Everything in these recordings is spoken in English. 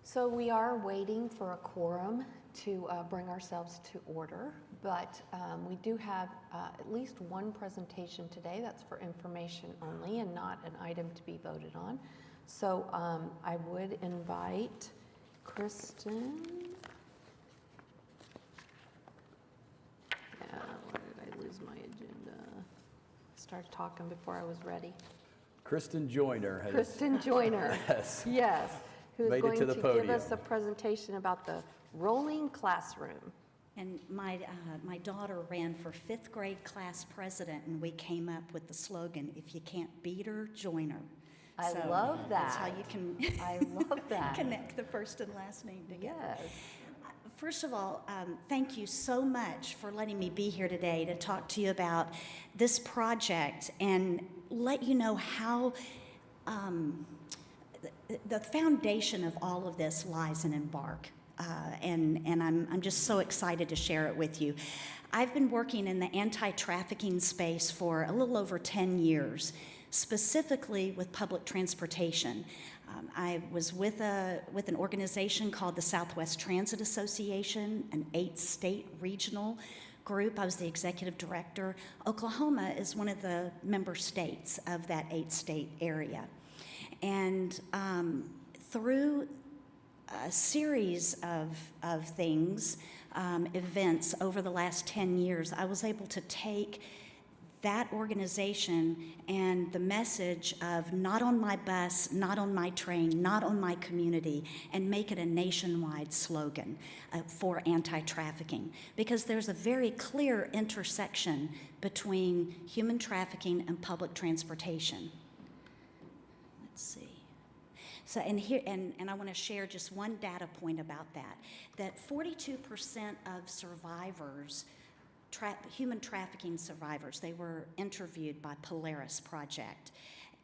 So we are waiting for a quorum to bring ourselves to order, but we do have at least one presentation today that's for information only and not an item to be voted on. So I would invite Kristen. Where did I lose my agenda? Started talking before I was ready. Kristen Joyner. Kristen Joyner. Yes. Yes. Who's Made it going to the to podium. give us a presentation about the rolling classroom. And my daughter ran for 5th grade class president, and we came up with the slogan, "If you can't beat her, join her." I So love that. That's how you can I love that. connect the first and last name together. Yes. First of all, thank you so much for letting me be here today to talk to you about this project and let you know how the foundation of all of this lies in Embark. And I'm just so excited to share it with you. I've been working in the anti-trafficking space for a little over 10 years, specifically with public transportation. I was with an organization called the Southwest Transit Association, an 8-state regional group. I was the executive director. Oklahoma is one of the member states of that 8-state area. And through a series of things, events over the last 10 years, I was able to take that organization and the message of not on my bus, not on my train, not on my community, and make it a nationwide slogan for anti-trafficking. Because there's a very clear intersection between human trafficking and public transportation. Let's see. So, and I want to share just one data point about that 42% of survivors, human trafficking survivors, they were interviewed by Polaris Project,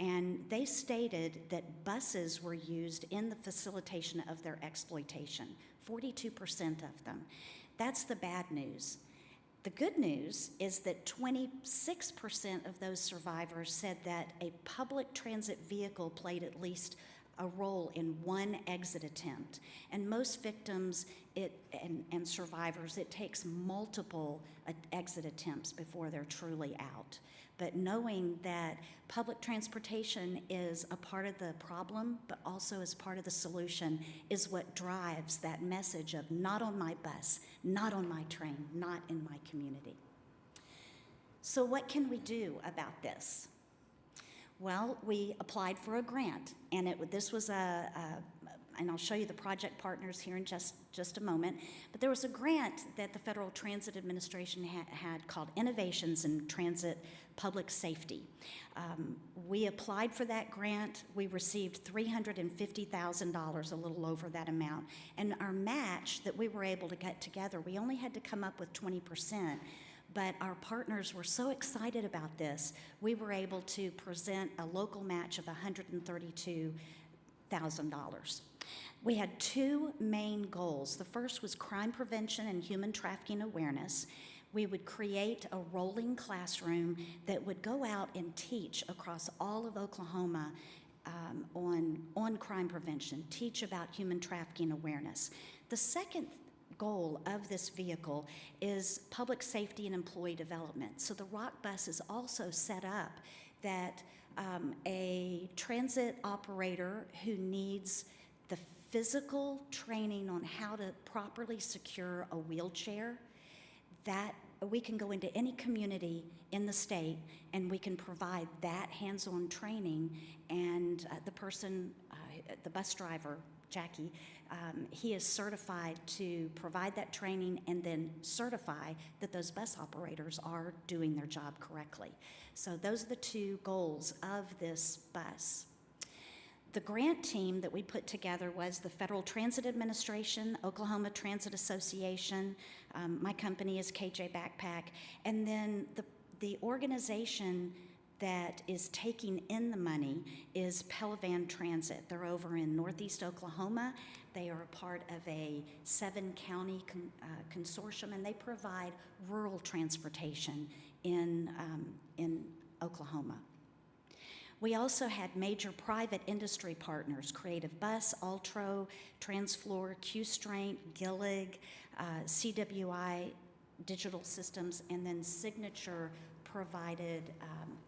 and they stated that buses were used in the facilitation of their exploitation, 42% of them. That's the bad news. The good news is that 26% of those survivors said that a public transit vehicle played at least a role in one exit attempt. And most victims and survivors, it takes multiple exit attempts before they're truly out. But knowing that public transportation is a part of the problem, but also is part of the solution, is what drives that message of not on my bus, not on my train, not in my community. So what can we do about this? Well, we applied for a grant, and this was and I'll show you the project partners here in just a moment, but there was a grant that the Federal Transit Administration had called Innovations in Transit Public Safety. We applied for that grant. We received $350,000, a little over that amount, and our match that we were able to get together, we only had to come up with 20%. But our partners were so excited about this, we were able to present a local match of $132,000. We had two main goals. The first was crime prevention and human trafficking awareness. We would create a rolling classroom that would go out and teach across all of Oklahoma on crime prevention, teach about human trafficking awareness. The second goal of this vehicle is public safety and employee development. So the Rock Bus is also set up that a transit operator who needs the physical training on how to properly secure a wheelchair, that we can go into any community in the state and we can provide that hands-on training, and the person, the bus driver, Jackie, he is certified to provide that training and then certify that those bus operators are doing their job correctly. So those are the two goals of this bus. The grant team that we put together was the Federal Transit Administration, Oklahoma Transit Association, my company is KJ Backpack, and then the organization that is taking in the money is Pelivan Transit. They're over in Northeast Oklahoma. They are a part of a 7-county consortium, and they provide rural transportation in Oklahoma. We also had major private industry partners, Creative Bus, Altro, Transfloor, Qstraint, Gillig, CWI Digital Systems, and then Signature provided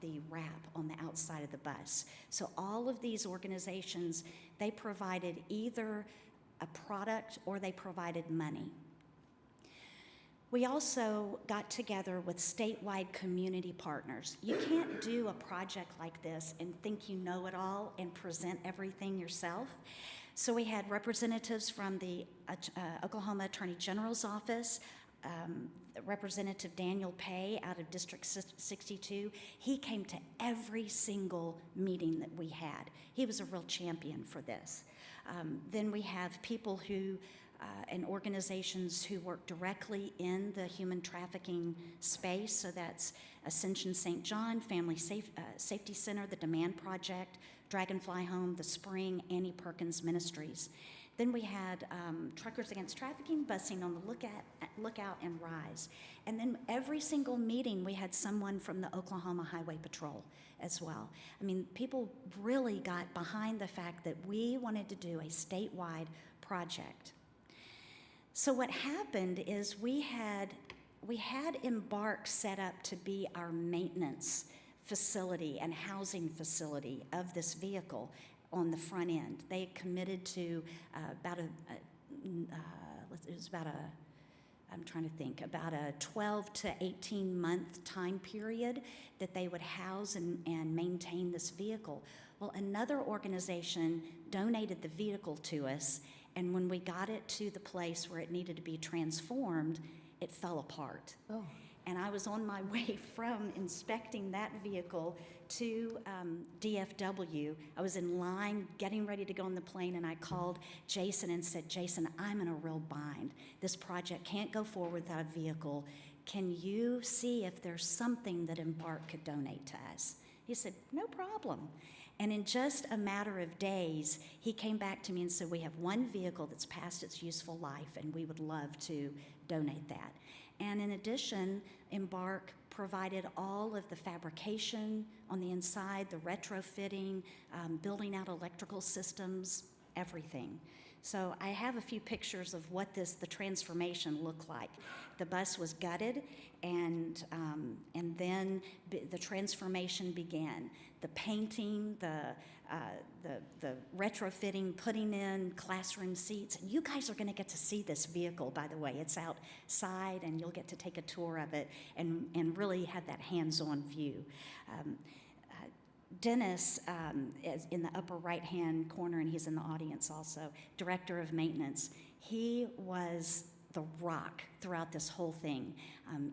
the wrap on the outside of the bus. So all of these organizations, they provided either a product or they provided money. We also got together with statewide community partners. You can't do a project like this and think you know it all and present everything yourself. So we had representatives from the Oklahoma Attorney General's office, Representative Daniel Pay out of District 62. He came to every single meeting that we had. He was a real champion for this. Then we have people who and organizations who work directly in the human trafficking space. So that's Ascension St. John, Family Safety Center, the Demand Project, Dragonfly Home, The Spring, Annie Perkins Ministries. Then we had Truckers Against Trafficking, Busing on the Lookout, and RISE. And then every single meeting, we had someone from the Oklahoma Highway Patrol as well. I mean, people really got behind the fact that we wanted to do a statewide project. So what happened is we had Embark set up to be our maintenance facility and housing facility of this vehicle on the front end. They had committed to about a 12 to 18 month time period that they would house and maintain this vehicle. Well, another organization donated the vehicle to us, and when we got it to the place where it needed to be transformed, it fell apart. Oh. And I was on my way from inspecting that vehicle to DFW. I was in line getting ready to go on the plane, and I called Jason and said, Jason, I'm in a real bind. This project can't go forward without a vehicle. Can you see if there's something that Embark could donate to us? He said, no problem. And in just a matter of days, he came back to me and said, we have one vehicle that's past its useful life, and we would love to donate that. And in addition, Embark provided all of the fabrication on the inside, the retrofitting, building out electrical systems, everything. So I have a few pictures of what the transformation looked like. The bus was gutted, and then the transformation began. The painting, the retrofitting, putting in classroom seats. And you guys are going to get to see this vehicle, by the way. It's outside, and you'll get to take a tour of it and really have that hands-on view. Dennis is in the upper right-hand corner, and he's in the audience also, Director of Maintenance. He was the rock throughout this whole thing.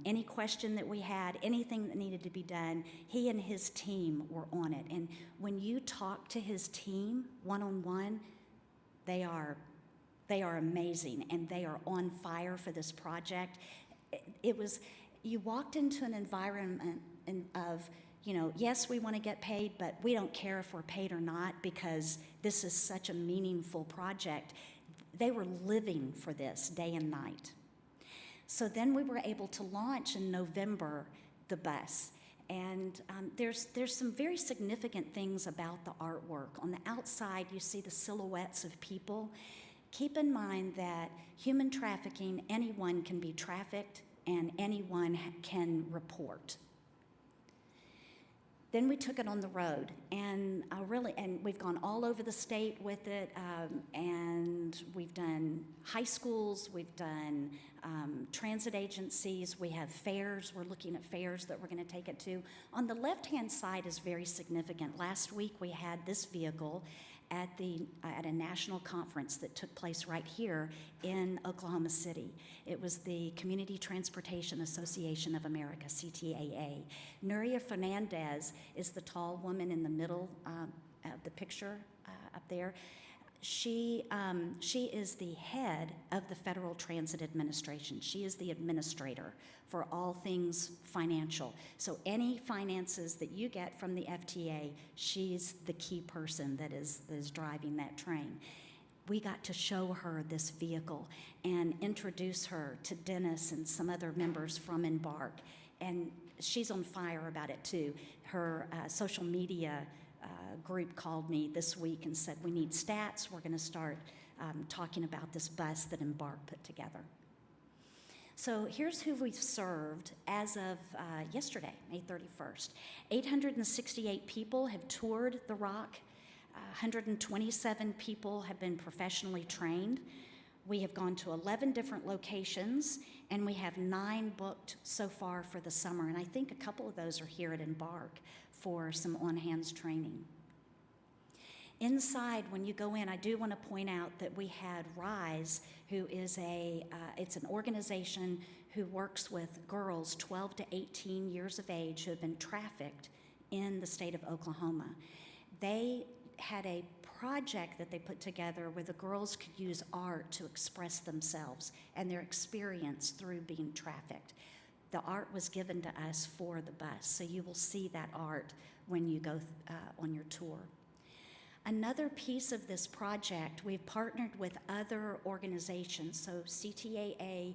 Any question that we had, anything that needed to be done, he and his team were on it. And when you talk to his team one-on-one, they are amazing, and they are on fire for this project. You walked into an environment of, yes, we want to get paid, but we don't care if we're paid or not because this is such a meaningful project. They were living for this day and night. So then we were able to launch in November the bus. And there's some very significant things about the artwork. On the outside, you see the silhouettes of people. Keep in mind that human trafficking, anyone can be trafficked and anyone can report. Then we took it on the road, and we've gone all over the state with it, and we've done high schools, we've done transit agencies, we have fairs, we're looking at fairs that we're going to take it to. On the left-hand side is very significant. Last week we had this vehicle at a national conference that took place right here in Oklahoma City. It was the Community Transportation Association of America, CTAA. Nuria Fernandez is the tall woman in the middle of the picture up there. She is the head of the Federal Transit Administration. She is the administrator for all things financial. So any finances that you get from the FTA, she's the key person that is driving that train. We got to show her this vehicle and introduce her to Dennis and some other members from Embark. And she's on fire about it too. Her social media group called me this week and said, we need stats. We're going to start talking about this bus that Embark put together. So here's who we've served as of yesterday, May 31st. 868 people have toured the Rock. 127 people have been professionally trained. We have gone to 11 different locations, and we have 9 booked so far for the summer. And I think a couple of those are here at Embark for some on-hands training. Inside, when you go in, I do want to point out that we had RISE, who is it's an organization who works with girls 12 to 18 years of age who have been trafficked in the state of Oklahoma. They had a project that they put together where the girls could use art to express themselves and their experience through being trafficked. The art was given to us for the bus, so you will see that art when you go on your tour. Another piece of this project, we've partnered with other organizations. So CTAA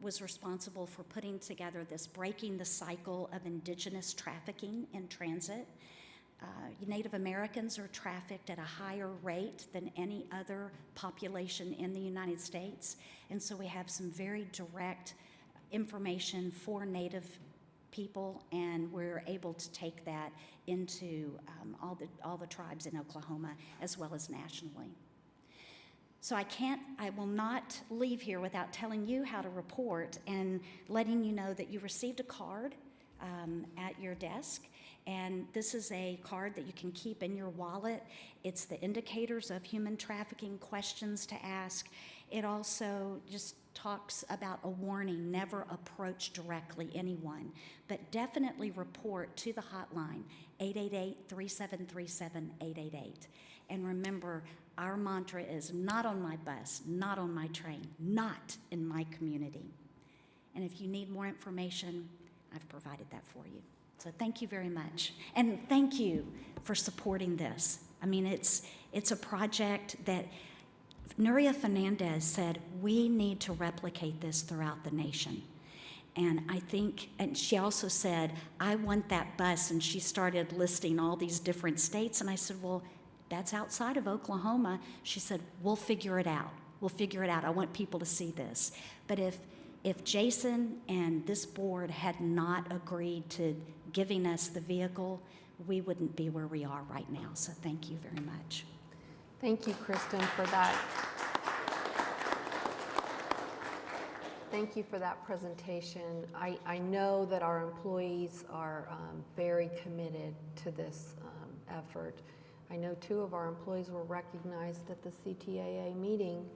was responsible for putting together this Breaking the Cycle of Indigenous Trafficking in Transit. Native Americans are trafficked at a higher rate than any other population in the United States. And so we have some very direct information for Native people, and we're able to take that into all the tribes in Oklahoma as well as nationally. So I will not leave here without telling you how to report and letting you know that you received a card at your desk. And this is a card that you can keep in your wallet. It's the indicators of human trafficking, questions to ask. It also just talks about a warning: never approach directly anyone, but definitely report to the hotline, 888-3737-888. And remember, our mantra is not on my bus, not on my train, not in my community. And if you need more information, I've provided that for you. So thank you very much. And thank you for supporting this. I mean, it's a project that Nuria Fernandez said, we need to replicate this throughout the nation. And I think, and she also said, I want that bus, and she started listing all these different states, and I said, well, that's outside of Oklahoma. She said, we'll figure it out. We'll figure it out. I want people to see this. But if Jason and this board had not agreed to giving us the vehicle, we wouldn't be where we are right now. So thank you very much. Thank you, Kristen, for that. Thank you for that presentation. I know that our employees are very committed to this effort. I know 2 of our employees were recognized at the CTAA meeting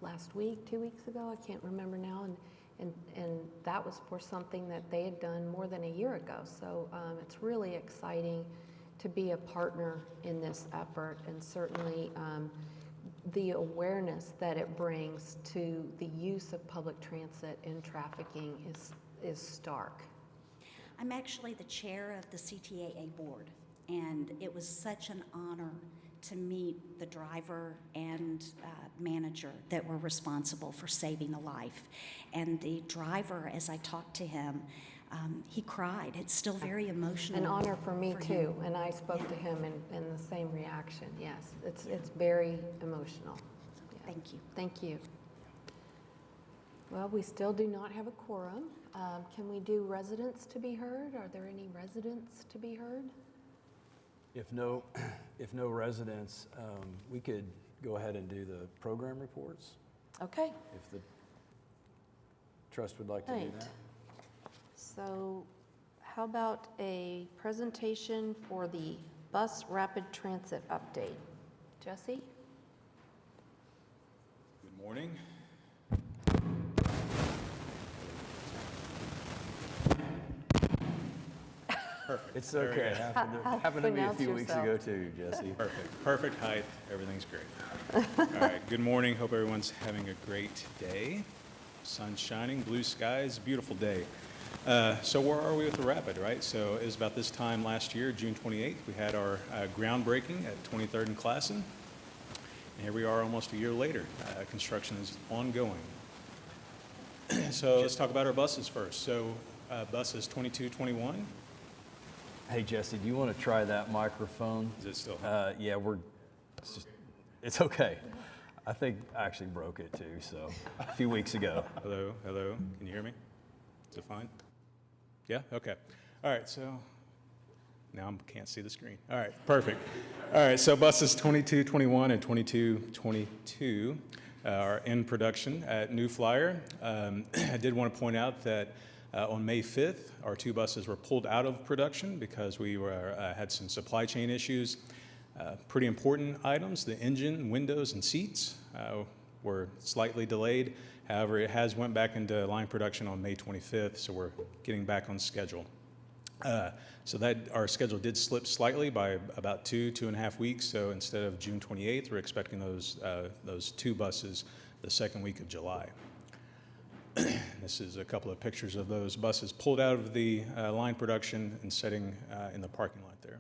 last week, 2 weeks ago, I can't remember now, and that was for something that they had done more than a year ago. So it's really exciting to be a partner in this effort, and certainly the awareness that it brings to the use of public transit in trafficking is stark. I'm actually the chair of the CTAA board, and it was such an honor to meet the driver and manager that were responsible for saving a life. And the driver, as I talked to him, he cried. It's still very emotional. An honor for me too, and I spoke to him in the same reaction. Yes, it's very emotional. Yeah. Thank you. Thank you. Well, we still do not have a quorum. Can we do residents to be heard? Are there any residents to be heard? If no residents, we could go ahead and do the program reports, Okay. if the trust would like to do Right. that. So how about a presentation for the bus rapid transit update? Jesse? Good morning. Perfect. It's Very okay. good. Happened to me a pronounce few weeks yourself. ago too, Jesse. Perfect height. Everything's great. All right. Good morning. Hope everyone's having a great day. Sun's shining, blue skies, beautiful day. So where are we with the Rapid, right? So it was about this time last year, June 28th, we had our groundbreaking at 23rd and Classen. And here we are almost a year later. Construction is ongoing. So let's talk about our buses first. So buses 2221. Hey, Jesse, do you want to try that microphone? Is it still? Yeah, it's okay. I think I actually broke it too, so a few weeks ago. Hello, hello. Can you hear me? Is it fine? Yeah? Okay. All right, so now I can't see the screen. All right, perfect. All right, so buses 2221 and 2222 are in production at New Flyer. I did want to point out that on May 5th, our 2 buses were pulled out of production because we had some supply chain issues. Pretty important items, the engine, windows, and seats were slightly delayed. However, it has went back into line production on May 25th, so we're getting back on schedule. So that our schedule did slip slightly by about 2.5 weeks. So instead of June 28th, we're expecting those 2 buses the second week of July. This is a couple of pictures of those buses pulled out of the line production and sitting in the parking lot there.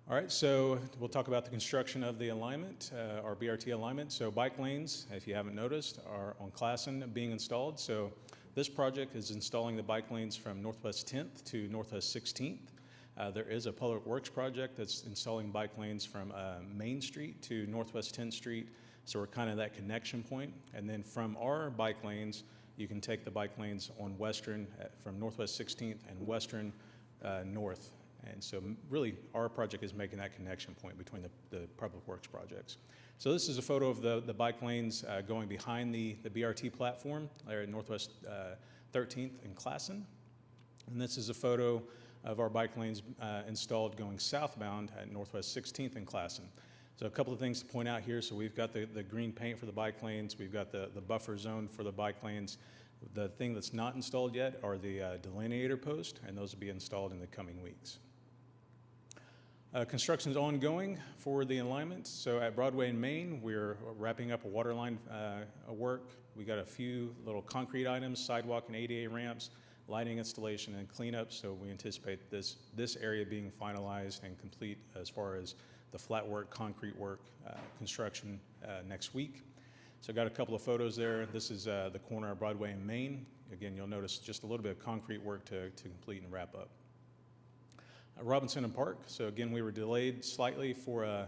All right, so we'll talk about the construction of the alignment, our BRT alignment. So bike lanes, if you haven't noticed, are on Classen being installed. So this project is installing the bike lanes from Northwest 10th to Northwest 16th. There is a public works project that's installing bike lanes from Main Street to Northwest 10th Street. So we're kind of that connection point. And then from our bike lanes, you can take the bike lanes on Western from Northwest 16th and Western North. And so really our project is making that connection point between the public works projects. So this is a photo of the bike lanes going behind the BRT platform there at Northwest 13th and Classen. And this is a photo of our bike lanes installed going southbound at Northwest 16th and Classen. So a couple of things to point out here. So we've got the green paint for the bike lanes. We've got the buffer zone for the bike lanes. The thing that's not installed yet are the delineator posts, and those will be installed in the coming weeks. Construction is ongoing for the alignment. So at Broadway and Main, we're wrapping up a water line work. We got a few little concrete items, sidewalk and ADA ramps, lighting installation and cleanup. So we anticipate this area being finalized and complete as far as the flat work, concrete work, construction next week. So I got a couple of photos there. This is the corner of Broadway and Main. Again, you'll notice just a little bit of concrete work to complete and wrap up. Robinson and Park. So again, we were delayed slightly for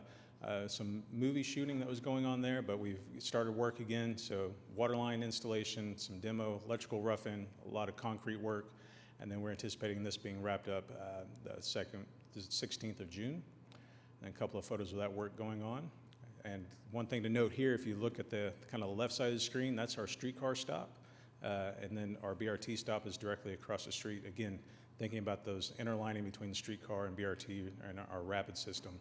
some movie shooting that was going on there, but we've started work again. So water line installation, some demo, electrical rough-in, a lot of concrete work, and then we're anticipating this being wrapped up the 16th of June. And a couple of photos of that work going on. And one thing to note here, if you look at the kind of left side of the screen, that's our streetcar stop. And then our BRT stop is directly across the street. Again, thinking about those interlining between the streetcar and BRT and our rapid system.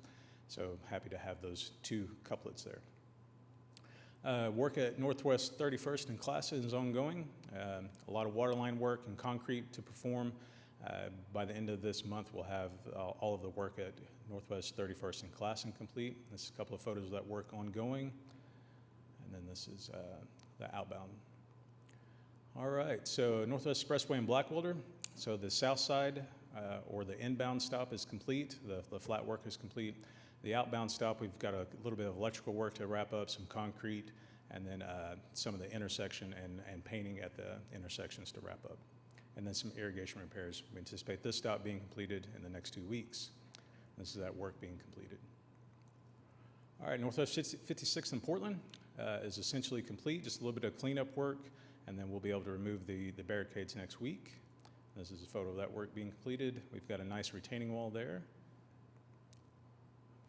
So happy to have those 2 couplets there. Work at Northwest 31st and Classen is ongoing. A lot of water line work and concrete to perform. By the end of this month, we'll have all of the work at Northwest 31st and Classen complete. This is a couple of photos of that work ongoing. And then this is the outbound. All right, so Northwest Expressway and Blackwelder. So the south side or the inbound stop is complete. The flat work is complete. The outbound stop, we've got a little bit of electrical work to wrap up, some concrete, and then some of the intersection and painting at the intersections to wrap up. And then some irrigation repairs. We anticipate this stop being completed in the next 2 weeks. This is that work being completed. All right, Northwest 56th in Portland is essentially complete, just a little bit of cleanup work, and then we'll be able to remove the barricades next week. This is a photo of that work being completed. We've got a nice retaining wall there.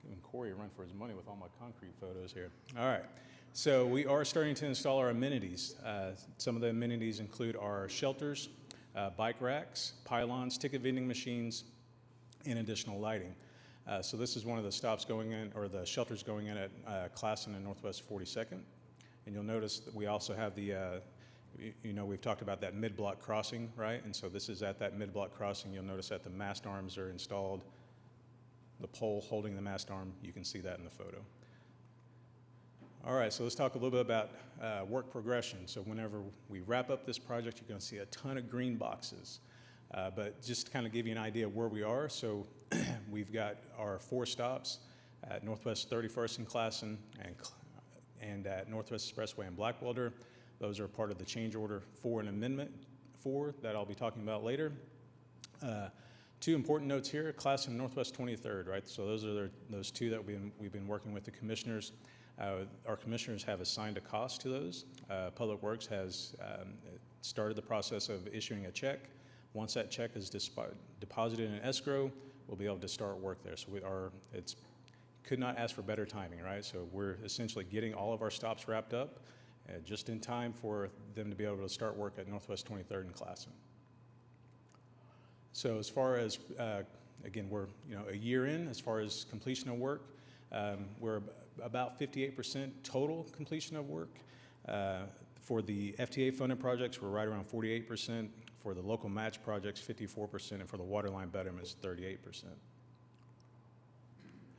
Giving Corey a run for his money with all my concrete photos here. All right, so we are starting to install our amenities. Some of the amenities include our shelters, bike racks, pylons, ticket vending machines, and additional lighting. So this is one of the stops going in, or the shelters going in at Classen and Northwest 42nd. And you'll notice that we also have the, we've talked about that mid-block crossing, right? And so this is at that mid-block crossing. You'll notice that the mast arms are installed. The pole holding the mast arm, you can see that in the photo. All right, so let's talk a little bit about work progression. So whenever we wrap up this project, you're going to see a ton of green boxes. But just to kind of give you an idea of where we are, so we've got our 4 stops at Northwest 31st and Classen and at Northwest Expressway and Blackwelder. Those are part of the change order for an amendment 4 that I'll be talking about later. Two important notes here, Class and Northwest 23rd, right? So those are those two that we've been working with the commissioners. Our commissioners have assigned a cost to those. Public Works has started the process of issuing a check. Once that check is deposited in escrow, we'll be able to start work there. So could not ask for better timing, right? So we're essentially getting all of our stops wrapped up just in time for them to be able to start work at Northwest 23rd and Classen. So as far as, again, we're a year in as far as completion of work. We're about 58% total completion of work. For the FTA funded projects, we're right around 48%. For the local match projects, 54%, and for the waterline betterments, 38%.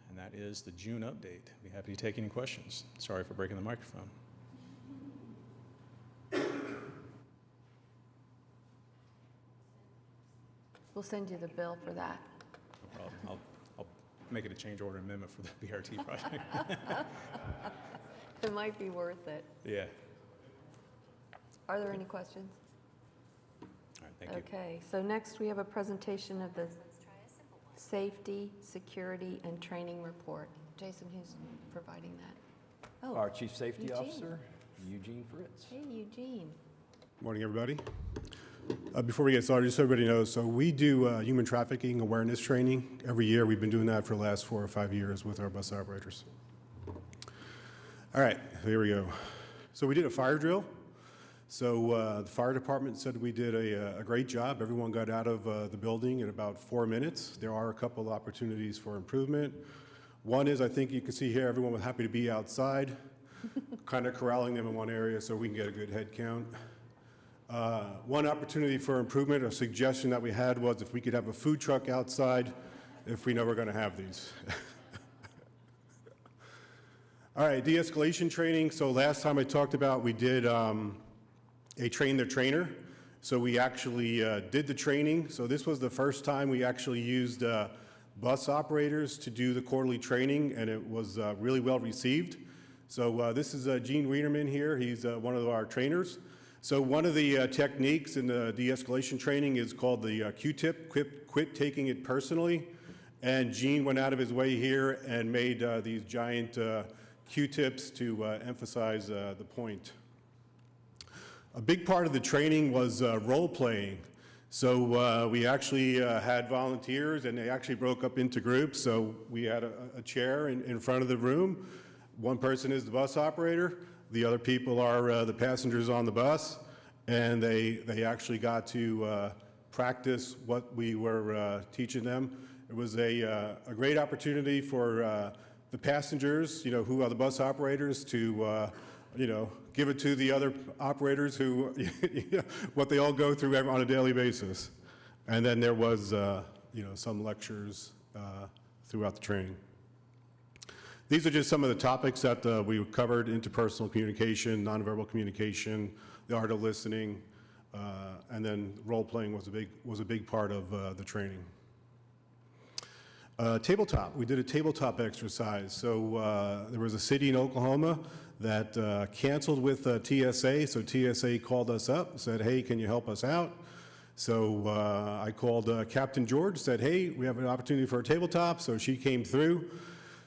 And that is the June update. I'd be happy to take any questions. Sorry for breaking the microphone. We'll send you the bill for that. No problem. I'll make it a change order amendment for the BRT project. It might be worth it. Yeah. Are there any questions? All right, thank you. Okay, so next we have a presentation of the Safety, Security, and Training Report. Jason, who's providing that? Oh, Our Chief Safety Eugene. Officer, Eugene Fritz. Hey, Eugene. Morning, everybody. Before we get started, just so everybody knows, so we do human trafficking awareness training every year. We've been doing that for the last 4 or 5 years with our bus operators. All right, here we go. So we did a fire drill. So the fire department said we did a great job. Everyone got out of the building in about 4 minutes. There are a couple of opportunities for improvement. One is, I think you can see here, everyone was happy to be outside, kind of corralling them in one area so we can get a good head count. One opportunity for improvement, a suggestion that we had was if we could have a food truck outside if we know we're going to have these. All right, de-escalation training. So last time I talked about we did a train the trainer. So we actually did the training. So this was the first time we actually used bus operators to do the quarterly training, and it was really well received. So this is Gene Wiederman here. He's one of our trainers. So one of the techniques in the de-escalation training is called the Q-tip, quit taking it personally. And Gene went out of his way here and made these giant Q-tips to emphasize the point. A big part of the training was role-playing. So we actually had volunteers, and they actually broke up into groups. So we had a chair in front of the room. One person is the bus operator. The other people are the passengers on the bus, and they actually got to practice what we were teaching them. It was a great opportunity for the passengers, who are the bus operators, to give it to the other operators who, what they all go through on a daily basis. And then there was, some lectures throughout the training. These are just some of the topics that we covered: interpersonal communication, nonverbal communication, the art of listening, and then role-playing was a big part of the training. Tabletop. We did a tabletop exercise. So there was a city in Oklahoma that canceled with TSA. So TSA called us up, said, "Hey, can you help us out?" So I called Captain George, said, "Hey, we have an opportunity for a tabletop." So she came through.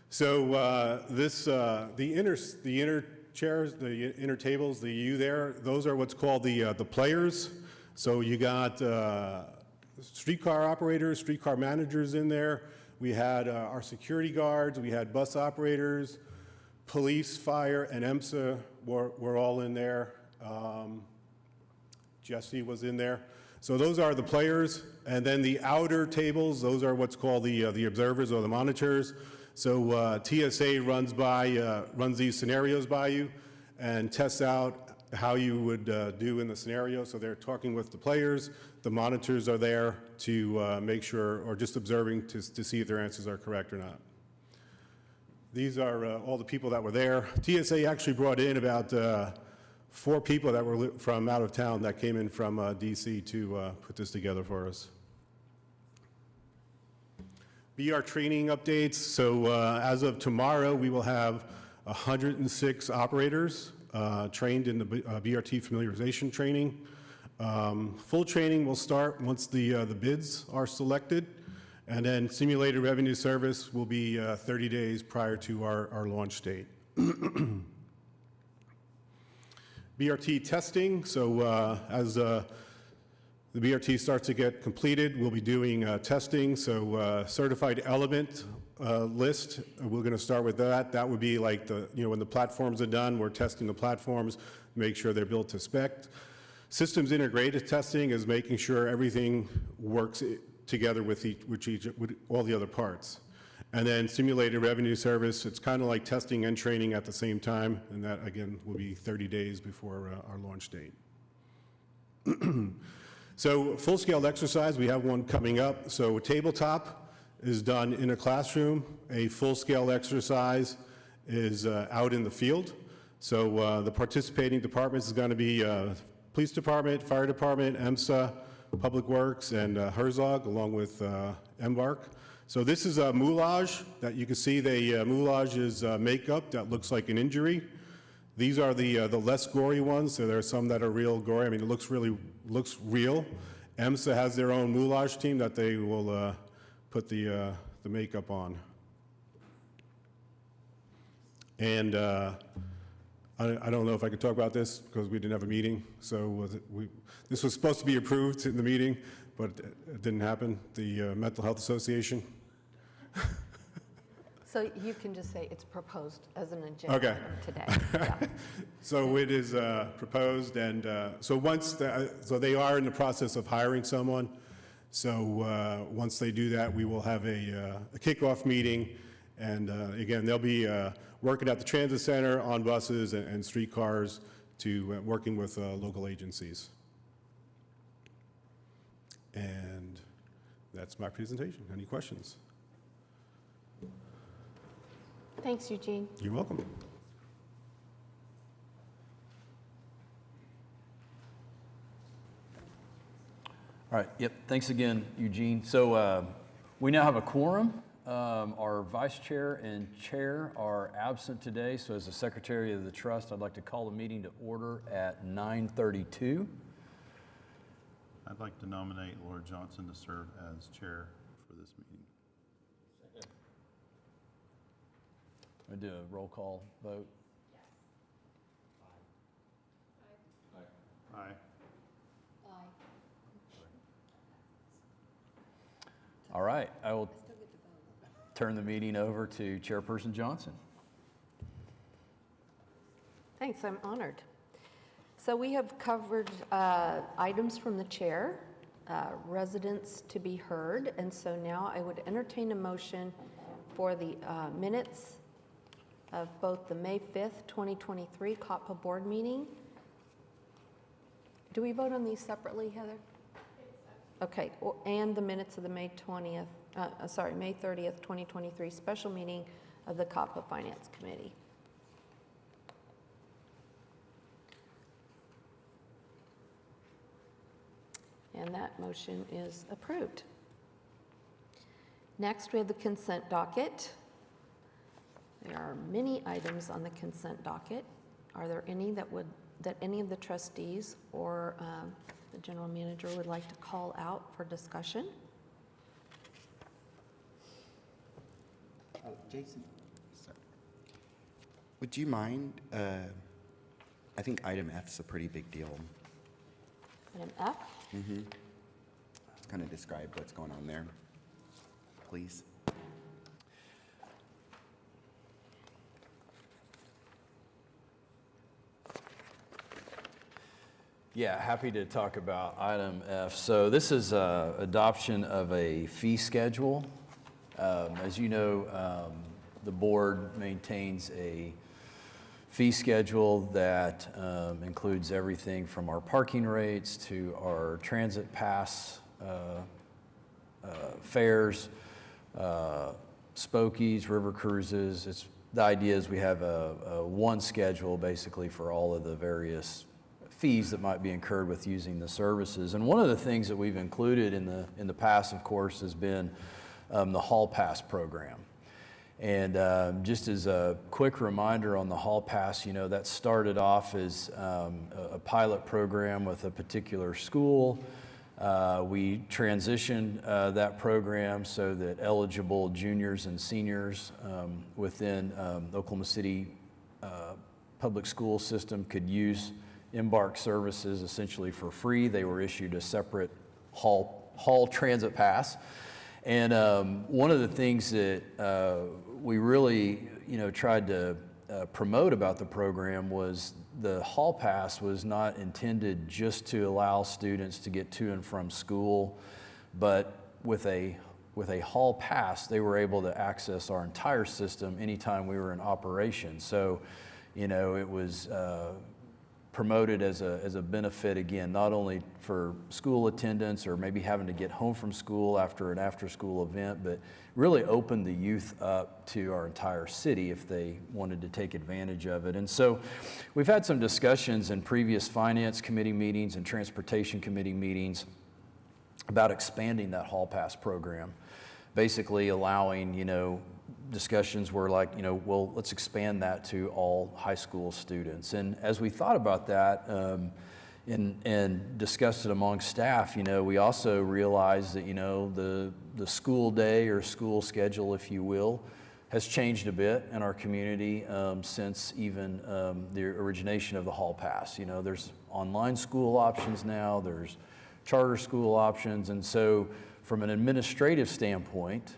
So the inner chairs, the inner tables, the U there, those are what's called the players. So you got streetcar operators, streetcar managers in there. We had our security guards, we had bus operators, police, fire, and EMSA were all in there. Jesse was in there. So those are the players. And then the outer tables, those are what's called the observers or the monitors. So TSA runs these scenarios by you and tests out how you would do in the scenario. So they're talking with the players. The monitors are there to make sure, or just observing to see if their answers are correct or not. These are all the people that were there. TSA actually brought in about 4 people that were from out of town that came in from DC to put this together for us. BR training updates. So as of tomorrow, we will have 106 operators trained in the BRT familiarization training. Full training will start once the bids are selected. And then simulated revenue service will be 30 days prior to our launch date. BRT testing, so as the BRT starts to get completed, we'll be doing testing, so certified element list, we're going to start with that. That would be like when the platforms are done, we're testing the platforms, make sure they're built to spec. Systems integrated testing is making sure everything works together with all the other parts. And then simulated revenue service, it's kind of like testing and training at the same time, and that, again, will be 30 days before our launch date. So full-scale exercise, we have one coming up. So tabletop is done in a classroom. A full-scale exercise is out in the field. So the participating departments is going to be Police Department, Fire Department, EMSA, Public Works, and Herzog, along with Embark. So this is a moulage that you can see. The moulage is makeup that looks like an injury. These are the less gory ones. So there are some that are real gory. I mean, it looks real. EMSA has their own moulage team that they will put the makeup on. And I don't know if I can talk about this because we didn't have a meeting. So this was supposed to be approved in the meeting, but it didn't happen. The Mental Health Association. So you can just say it's proposed as an agenda Okay. item today. Yeah. So it is proposed, and so so they are in the process of hiring someone. So once they do that, we will have a kickoff meeting, and again, they'll be working at the transit center on buses and streetcars to working with local agencies. And that's my presentation. Any questions? Thanks, Eugene. You're welcome. All right, yep, thanks again, Eugene. So we now have a quorum. Our vice chair and chair are absent today, so as the secretary of the trust, I'd like to call the meeting to order at 9:32. I'd like to nominate Laura Johnson to serve as chair for this meeting. I do a roll call vote. Aye. All right, I will turn the meeting over to Chairperson Johnson. Thanks, I'm honored. So we have covered items from the chair, residents to be heard, and so now I would entertain a motion for the minutes of both the May 5th, 2023 COTPA board meeting. Do we vote on these separately, Heather? Okay, and the minutes of the May 30th, 2023 special meeting of the COTPA Finance Committee. And that motion is approved. Next, we have the consent docket. There are many items on the consent docket. Are there any that any of the trustees or the general manager would like to call out for discussion? Jason, sorry. Would you mind, I think item F is a pretty big deal. Item F? Kind of describe what's going on there, please. Yeah, happy to talk about item F. So this is adoption of a fee schedule. As you know, the board maintains a fee schedule that includes everything from our parking rates to our transit pass fares, Spokies, river cruises. The idea is we have a one schedule basically for all of the various fees that might be incurred with using the services. And one of the things that we've included in the past, of course, has been the Hall Pass program. And just as a quick reminder on the Hall Pass, you know, that started off as a pilot program with a particular school. We transitioned that program so that eligible juniors and seniors within the Oklahoma City public school system could use Embark services essentially for free. They were issued a separate hall transit pass. And one of the things that we really, tried to promote about the program was the hall pass was not intended just to allow students to get to and from school, but with a hall pass, they were able to access our entire system anytime we were in operation. So, it was promoted as a benefit, again, not only for school attendance or maybe having to get home from school after an after-school event, but really opened the youth up to our entire city if they wanted to take advantage of it. And so we've had some discussions in previous finance committee meetings and transportation committee meetings about expanding that hall pass program, basically allowing, discussions were like, well, let's expand that to all high school students. And as we thought about that and discussed it among staff, we also realized that, the school day or school schedule, if you will, has changed a bit in our community since even the origination of the hall pass. There's online school options now, there's charter school options, and so from an administrative standpoint,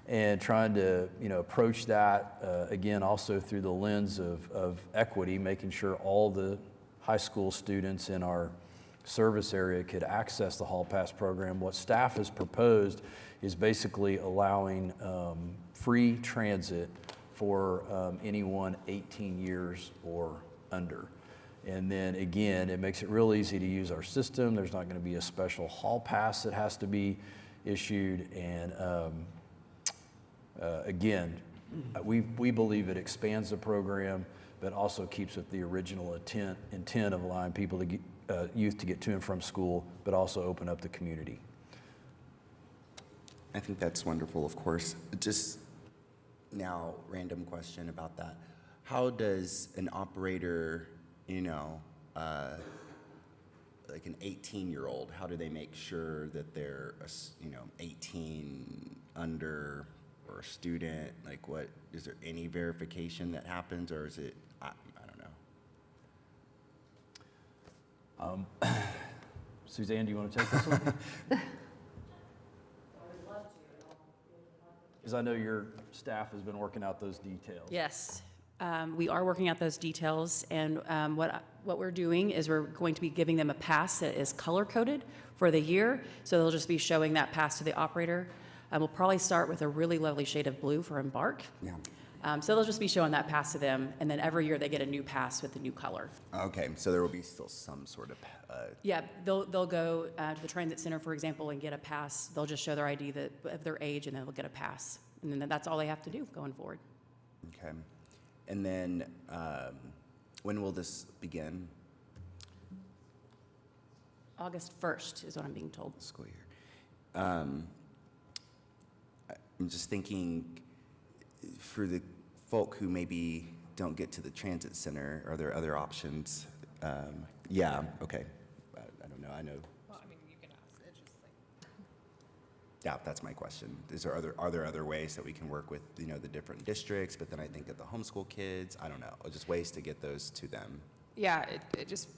and trying to approach that again also through the lens of equity, making sure all the high school students in our service area could access the hall pass program. What staff has proposed is basically allowing free transit for anyone 18 years or under. And then again, it makes it real easy to use our system. There's not going to be a special hall pass that has to be issued, and again, we believe it expands the program, but also keeps with the original intent of allowing people to get, youth to get to and from school, but also open up the community. I think that's wonderful, of course. Just now, random question about that. How does an operator, like an 18-year-old, how do they make sure that they're, 18 under or a student? Like, what, is there any verification that happens, or is it, I don't know. Suzanne, do you want to take this one? Because I know your staff has been working out those details. Yes, we are working out those details, and what we're doing is we're going to be giving them a pass that is color-coded for the year, so they'll just be showing that pass to the operator. We'll probably start with a really lovely shade of blue for Embark. Yeah. So they'll just be showing that pass to them, and then every year they get a new pass with a new color. Okay, so there will be still some sort of, Yeah, they'll go to the transit center, for example, and get a pass. They'll just show their ID of their age, and then they'll get a pass. And then that's all they have to do going forward. okay. And then, when will this begin? August 1st is what I'm being told. School year. I'm just thinking, for the folk who maybe don't get to the transit center, are there other options? Yeah, okay. I don't know, I know. Well, I mean, you can ask, it's just like. Yeah, that's my question. Are there other ways that we can work with, the different districts? But then I think of the homeschool kids, I don't know, or just ways to get those to them. Yeah, it just,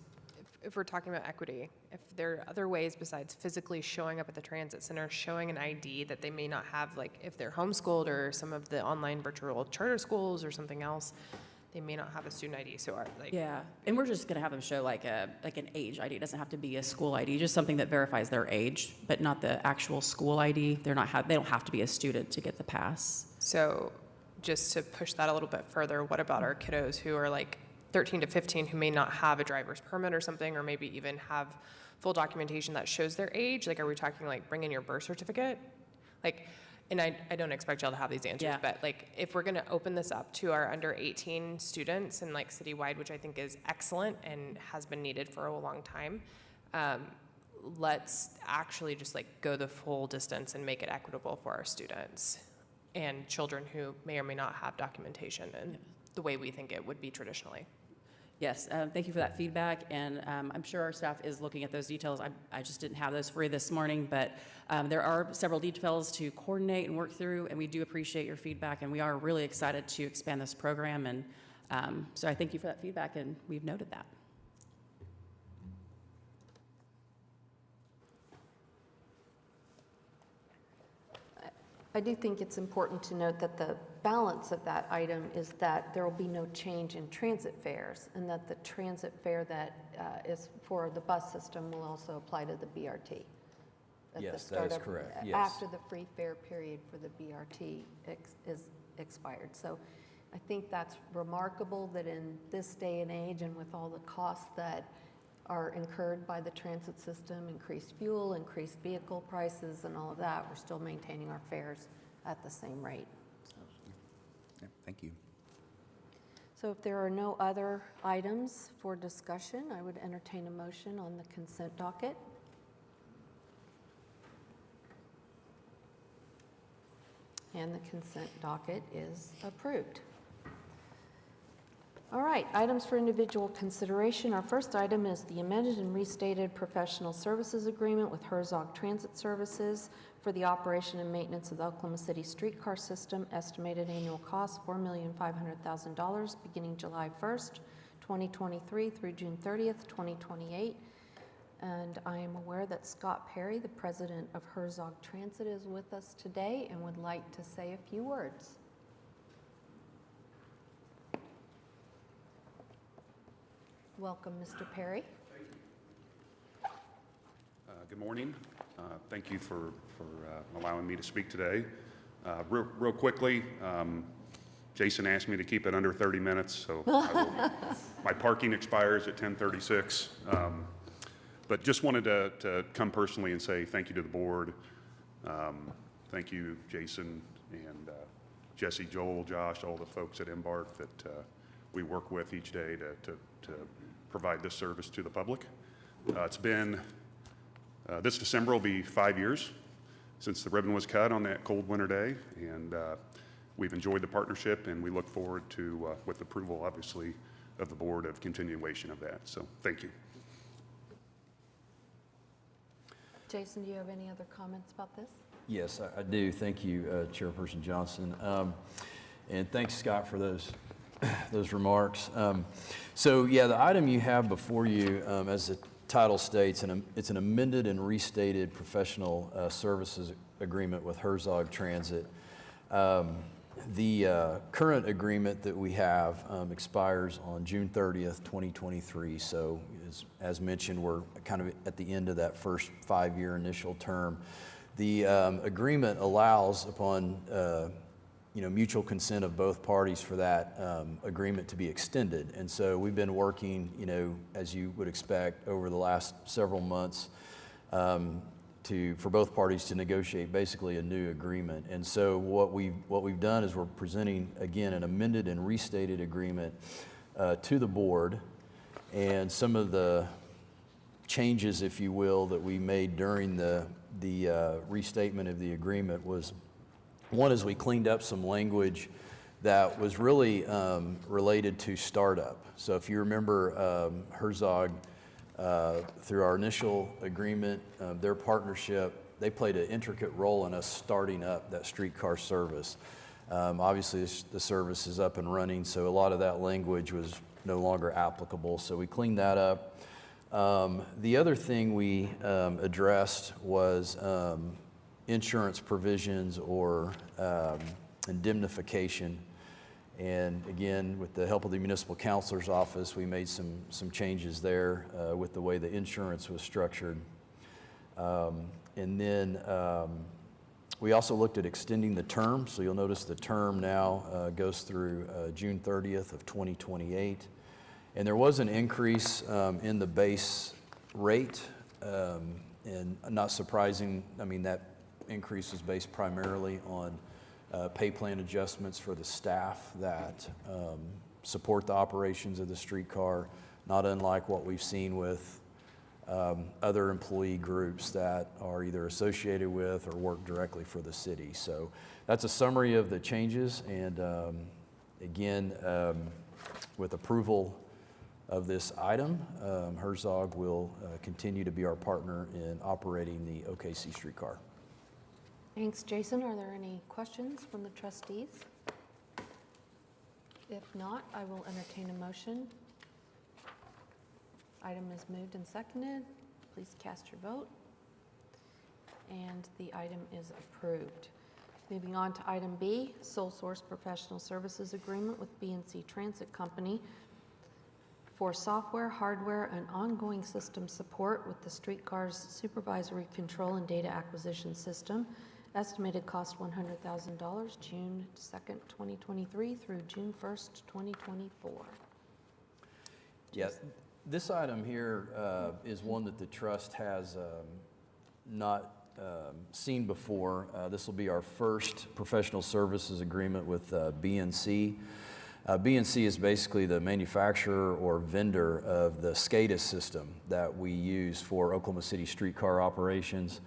if we're talking about equity, if there are other ways besides physically showing up at the transit center, showing an ID that they may not have, like if they're homeschooled or some of the online virtual charter schools or something else, they may not have a student ID. So Yeah, and we're just going to have them show like an age ID. It doesn't have to be a school ID, just something that verifies their age, but not the actual school ID. They don't have to be a student to get the pass. So just to push that a little bit further, what about our kiddos who are like 13 to 15 who may not have a driver's permit or something, or maybe even have full documentation that shows their age? Like, are we talking like bring in your birth certificate? Like, and I don't expect y'all to have these answers, Yeah. but like if we're gonna open this up to our under 18 students and like citywide, which I think is excellent and has been needed for a long time, let's actually just like go the full distance and make it equitable for our students and children who may or may not have documentation in the way we think it would be traditionally. Yes, thank you for that feedback, and I'm sure our staff is looking at those details. I just didn't have those for you this morning, but there are several details to coordinate and work through, and we do appreciate your feedback, and we are really excited to expand this program, and so I thank you for that feedback, and we've noted that. I do think it's important to note that the balance of that item is that there will be no change in transit fares, and that the transit fare that is for the bus system will also apply to the BRT. At the Yes, that start is of- correct, yes. After the free fare period for the BRT is expired. So I think that's remarkable that in this day and age, and with all the costs that are incurred by the transit system, increased fuel, increased vehicle prices, and all of that, we're still maintaining our fares at the same rate. Yeah, thank you. So if there are no other items for discussion, I would entertain a motion on the consent docket. And the consent docket is approved. All right, items for individual consideration. Our first item is the amended and restated professional services agreement with Herzog Transit Services for the operation and maintenance of the Oklahoma City streetcar system. Estimated annual cost, $4,500,000, beginning July 1st, 2023 through June 30th, 2028. And I am aware that Scott Perry, the president of Herzog Transit, is with us today and would like to say a few words. Welcome, Mr. Perry. Good morning. Thank you for allowing me to speak today. Real quickly, Jason asked me to keep it under 30 minutes, so my parking expires at 10:36. But just wanted to come personally and say thank you to the board. Thank you, Jason and Jesse, Joel, Josh, all the folks at Embark that we work with each day to provide this service to the public. It's been, this December will be 5 years since the ribbon was cut on that cold winter day, and we've enjoyed the partnership, and we look forward to, with approval, obviously, of the board, of continuation of that. So thank you. Jason, do you have any other comments about this? Yes, I do. Thank you, Chairperson Johnson. And thanks, Scott, for those remarks. So yeah, the item you have before you, as the title states, it's an amended and restated professional services agreement with Herzog Transit. The current agreement that we have expires on June 30th, 2023. So as mentioned, we're kind of at the end of that first 5-year initial term. The agreement allows, upon mutual consent of both parties, for that agreement to be extended. And so we've been working, as you would expect, over the last several months for both parties to negotiate basically a new agreement. And so what we've done is we're presenting, again, an amended and restated agreement to the board. And some of the changes, if you will, that we made during the restatement of the agreement was, one is we cleaned up some language that was really related to startup. So if you remember, Herzog, through our initial agreement, their partnership, they played an intricate role in us starting up that streetcar service. Obviously, the service is up and running, so a lot of that language was no longer applicable, so we cleaned that up. The other thing we addressed was insurance provisions or indemnification. And again, with the help of the Municipal Counselor's Office, we made some changes there with the way the insurance was structured. And then we also looked at extending the term. So you'll notice the term now goes through June 30th of 2028. And there was an increase in the base rate. And not surprising, I mean, that increase was based primarily on pay plan adjustments for the staff that support the operations of the streetcar, not unlike what we've seen with other employee groups that are either associated with or work directly for the city. So that's a summary of the changes, and again, with approval of this item. Herzog will continue to be our partner in operating the OKC streetcar. Thanks, Jason. Are there any questions from the trustees? If not, I will entertain a motion. Item is moved and seconded. Please cast your vote. And the item is approved. Moving on to item B, sole source professional services agreement with B&C Transit Company for software, hardware, and ongoing system support with the streetcar's supervisory control and data acquisition system. Estimated cost $100,000, June 2nd, 2023 through June 1st, 2024. Yes, this item here is one that the trust has not seen before. This will be our first professional services agreement with BNC. BNC is basically the manufacturer or vendor of the SCADA system that we use for Oklahoma City streetcar operations.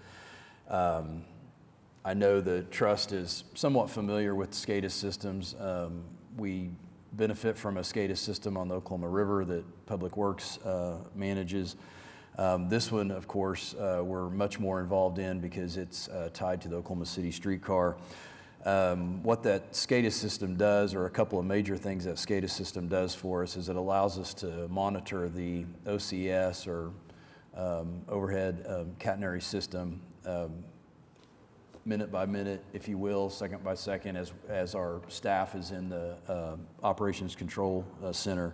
I know the trust is somewhat familiar with SCADA systems. We benefit from a SCADA system on the Oklahoma River that Public Works manages. This one, of course, we're much more involved in because it's tied to the Oklahoma City streetcar. What that SCADA system does, or a couple of major things that SCADA system does for us, is it allows us to monitor the OCS or overhead catenary system minute by minute, if you will, second by second, as our staff is in the operations control center.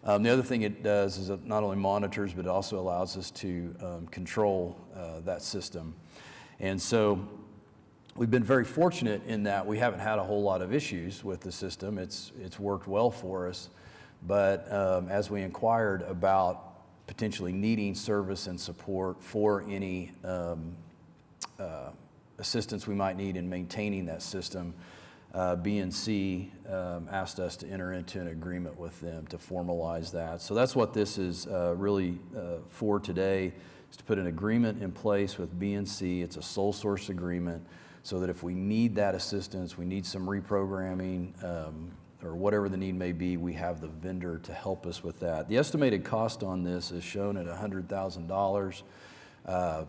The other thing it does is it not only monitors, but it also allows us to control that system. And so we've been very fortunate in that we haven't had a whole lot of issues with the system. It's worked well for us. But as we inquired about potentially needing service and support for any assistance we might need in maintaining that system, BNC asked us to enter into an agreement with them to formalize that. So that's what this is really for today, is to put an agreement in place with BNC. It's a sole source agreement so that if we need that assistance, we need some reprogramming, or whatever the need may be, we have the vendor to help us with that. The estimated cost on this is shown at $100,000.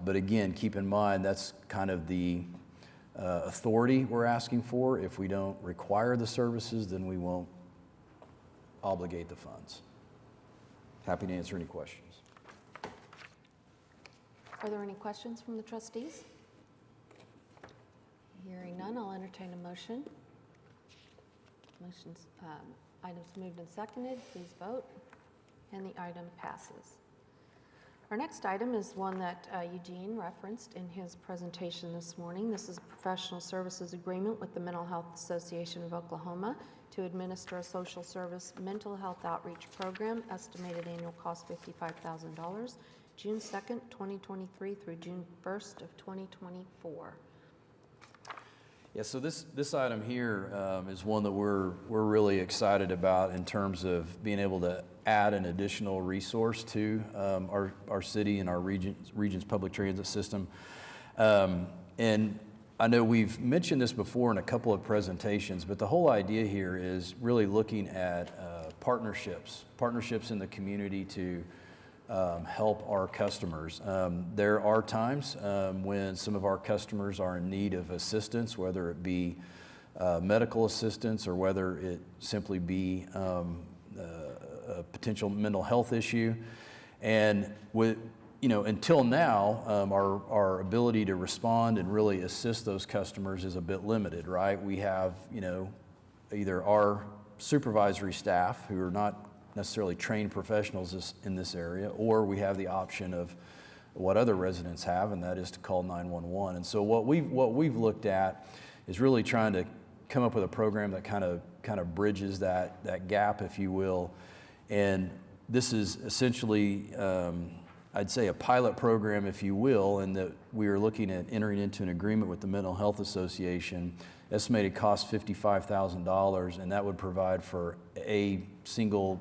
But again, keep in mind, that's kind of the authority we're asking for. If we don't require the services, then we won't obligate the funds. Happy to answer any questions. Are there any questions from the trustees? Hearing none, I'll entertain a motion. Items moved and seconded. Please vote. And the item passes. Our next item is one that Eugene referenced in his presentation this morning. This is a professional services agreement with the Mental Health Association of Oklahoma to administer a social service mental health outreach program. Estimated annual cost $55,000, June 2nd, 2023 through June 1st of 2024. Yeah, so this item here is one that we're really excited about in terms of being able to add an additional resource to our city and our region's public transit system. And I know we've mentioned this before in a couple of presentations, but the whole idea here is really looking at partnerships in the community to help our customers. There are times when some of our customers are in need of assistance, whether it be medical assistance or whether it simply be a potential mental health issue. And with, until now, our ability to respond and really assist those customers is a bit limited, right? We have, either our supervisory staff who are not necessarily trained professionals in this area, or we have the option of what other residents have, and that is to call 911. And so what we've looked at is really trying to come up with a program that kind of bridges that gap, if you will. And this is essentially, I'd say, a pilot program, if you will, in that we are looking at entering into an agreement with the Mental Health Association. Estimated cost $55,000, and that would provide for a single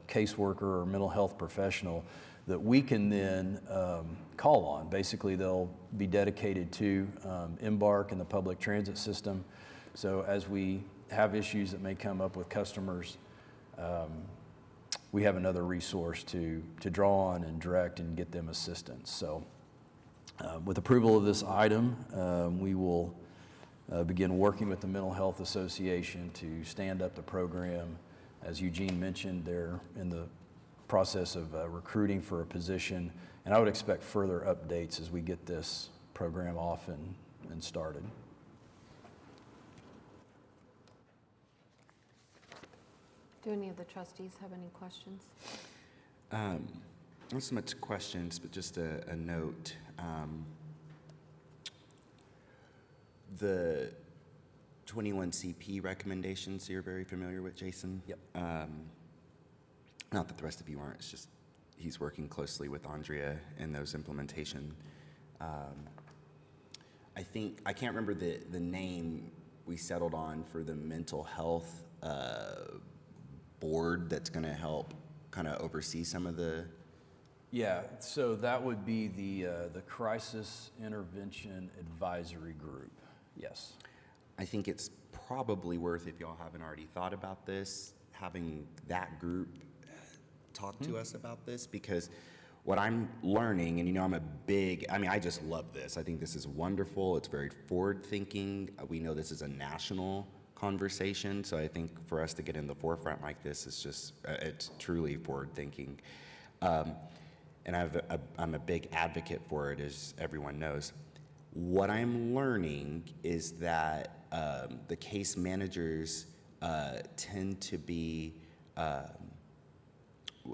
caseworker or mental health professional that we can then call on. Basically, they'll be dedicated to Embark and the public transit system. So as we have issues that may come up with customers, we have another resource to draw on and direct and get them assistance. So with approval of this item, we will begin working with the Mental Health Association to stand up the program. As Eugene mentioned, they're in the process of recruiting for a position, and I would expect further updates as we get this program off and started. Do any of the trustees have any questions? Not so much questions, but just a note. The 21CP recommendations you're very familiar with, Jason? Yep. Not that the rest of you aren't, it's just he's working closely with Andrea in those implementation. I think, I can't remember the name we settled on for the mental health board that's going to help kind of oversee some of the. Yeah, so that would be the Crisis Intervention Advisory Group, yes. I think it's probably worth, if y'all haven't already thought about this, having that group talk to us about this, because what I'm learning, and I just love this. I think this is wonderful. It's very forward-thinking. We know this is a national conversation, so I think for us to get in the forefront like this is just, it's truly forward-thinking. And I'm a big advocate for it, as everyone knows. What I'm learning is that the case managers tend to be,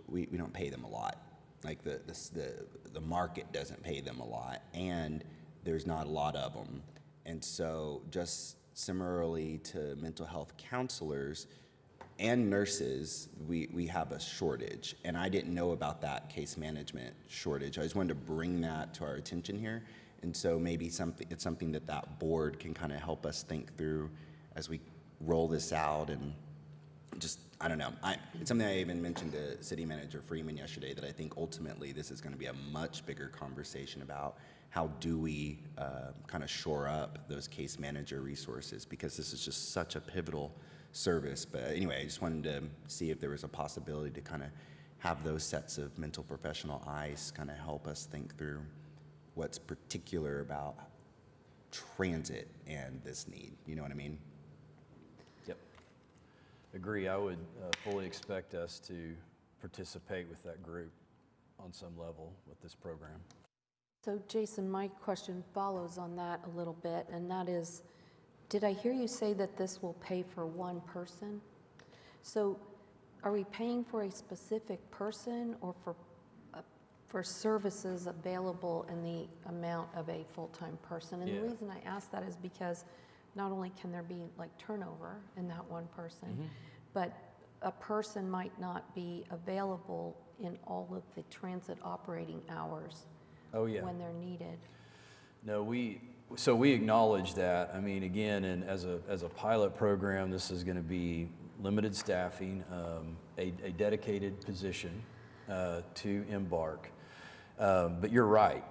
we don't pay them a lot. Like the market doesn't pay them a lot, and there's not a lot of them. And so just similarly to mental health counselors and nurses, we have a shortage. And I didn't know about that case management shortage. I just wanted to bring that to our attention here. And so maybe it's something that board can kind of help us think through as we roll this out. And just, I don't know. It's something I even mentioned to City Manager Freeman yesterday, that I think ultimately this is going to be a much bigger conversation about how do we kind of shore up those case manager resources, because this is just such a pivotal service. But anyway, I just wanted to see if there was a possibility to kind of have those sets of mental professional eyes kind of help us think through what's particular about transit and this need. You know what I mean? Yep. Agree. I would fully expect us to participate with that group on some level with this program. So Jason, my question follows on that a little bit, and that is, did I hear you say that this will pay for one person? So are we paying for a specific person, or for services available in the amount of a full-time person? And the reason I ask that is because not only can there be like turnover in that one person, but a person might not be available in all of the transit operating hours when they're needed. No, we acknowledge that. I mean, again, and as a pilot program, this is going to be limited staffing, a dedicated position to Embark. But you're right.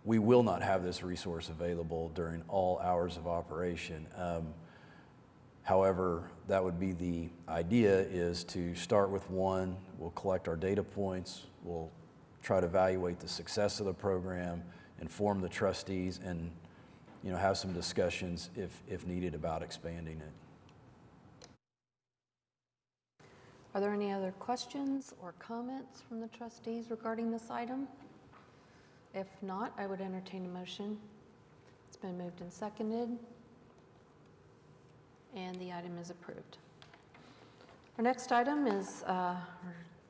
We will not have this resource available during all hours of operation. However, that would be the idea, is to start with one. We'll collect our data points. We'll try to evaluate the success of the program, inform the trustees, and have some discussions if needed about expanding it. Are there any other questions or comments from the trustees regarding this item? If not, I would entertain a motion. It's been moved and seconded, and the item is approved. Our next item is our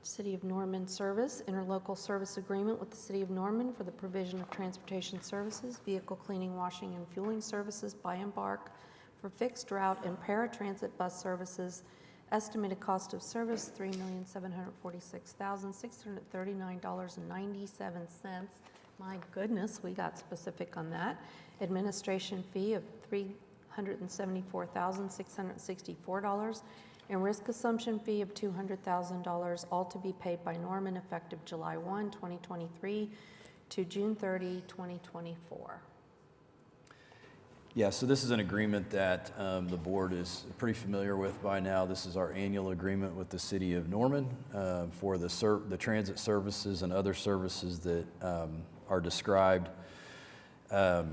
City of Norman Service, Interlocal Service Agreement with the City of Norman for the provision of transportation services, vehicle cleaning, washing, and fueling services by Embark for fixed route and paratransit bus services. Estimated cost of service, $3,746,639.97. My goodness, we got specific on that. Administration fee of $374,664, and risk assumption fee of $200,000, all to be paid by Norman effective July 1, 2023 to June 30, 2024. Yeah, so this is an agreement that the board is pretty familiar with by now. This is our annual agreement with the city of Norman for the transit services and other services that are described. I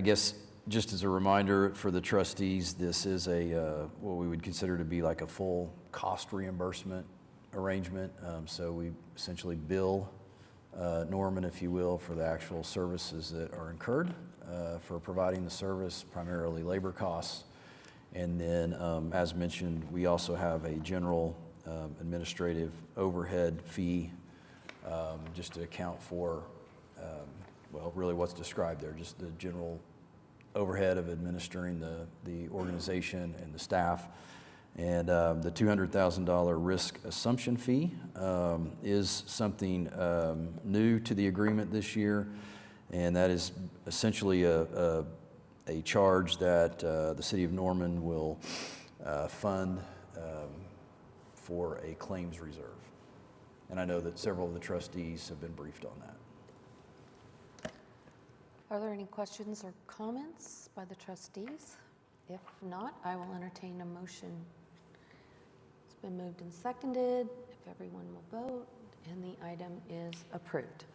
guess just as a reminder for the trustees, this is what we would consider to be like a full cost reimbursement arrangement. So we essentially bill Norman, if you will, for the actual services that are incurred for providing the service, primarily labor costs. And then, as mentioned, we also have a general administrative overhead fee just to account for, well, really what's described there, just the general overhead of administering the organization and the staff. And the $200,000 risk assumption fee is something new to the agreement this year, and that is essentially a charge that the city of Norman will fund for a claims reserve. And I know that several of the trustees have been briefed on that. Are there any questions or comments by the trustees? If not, I will entertain a motion. It's been moved and seconded. If everyone will vote, and the item is approved.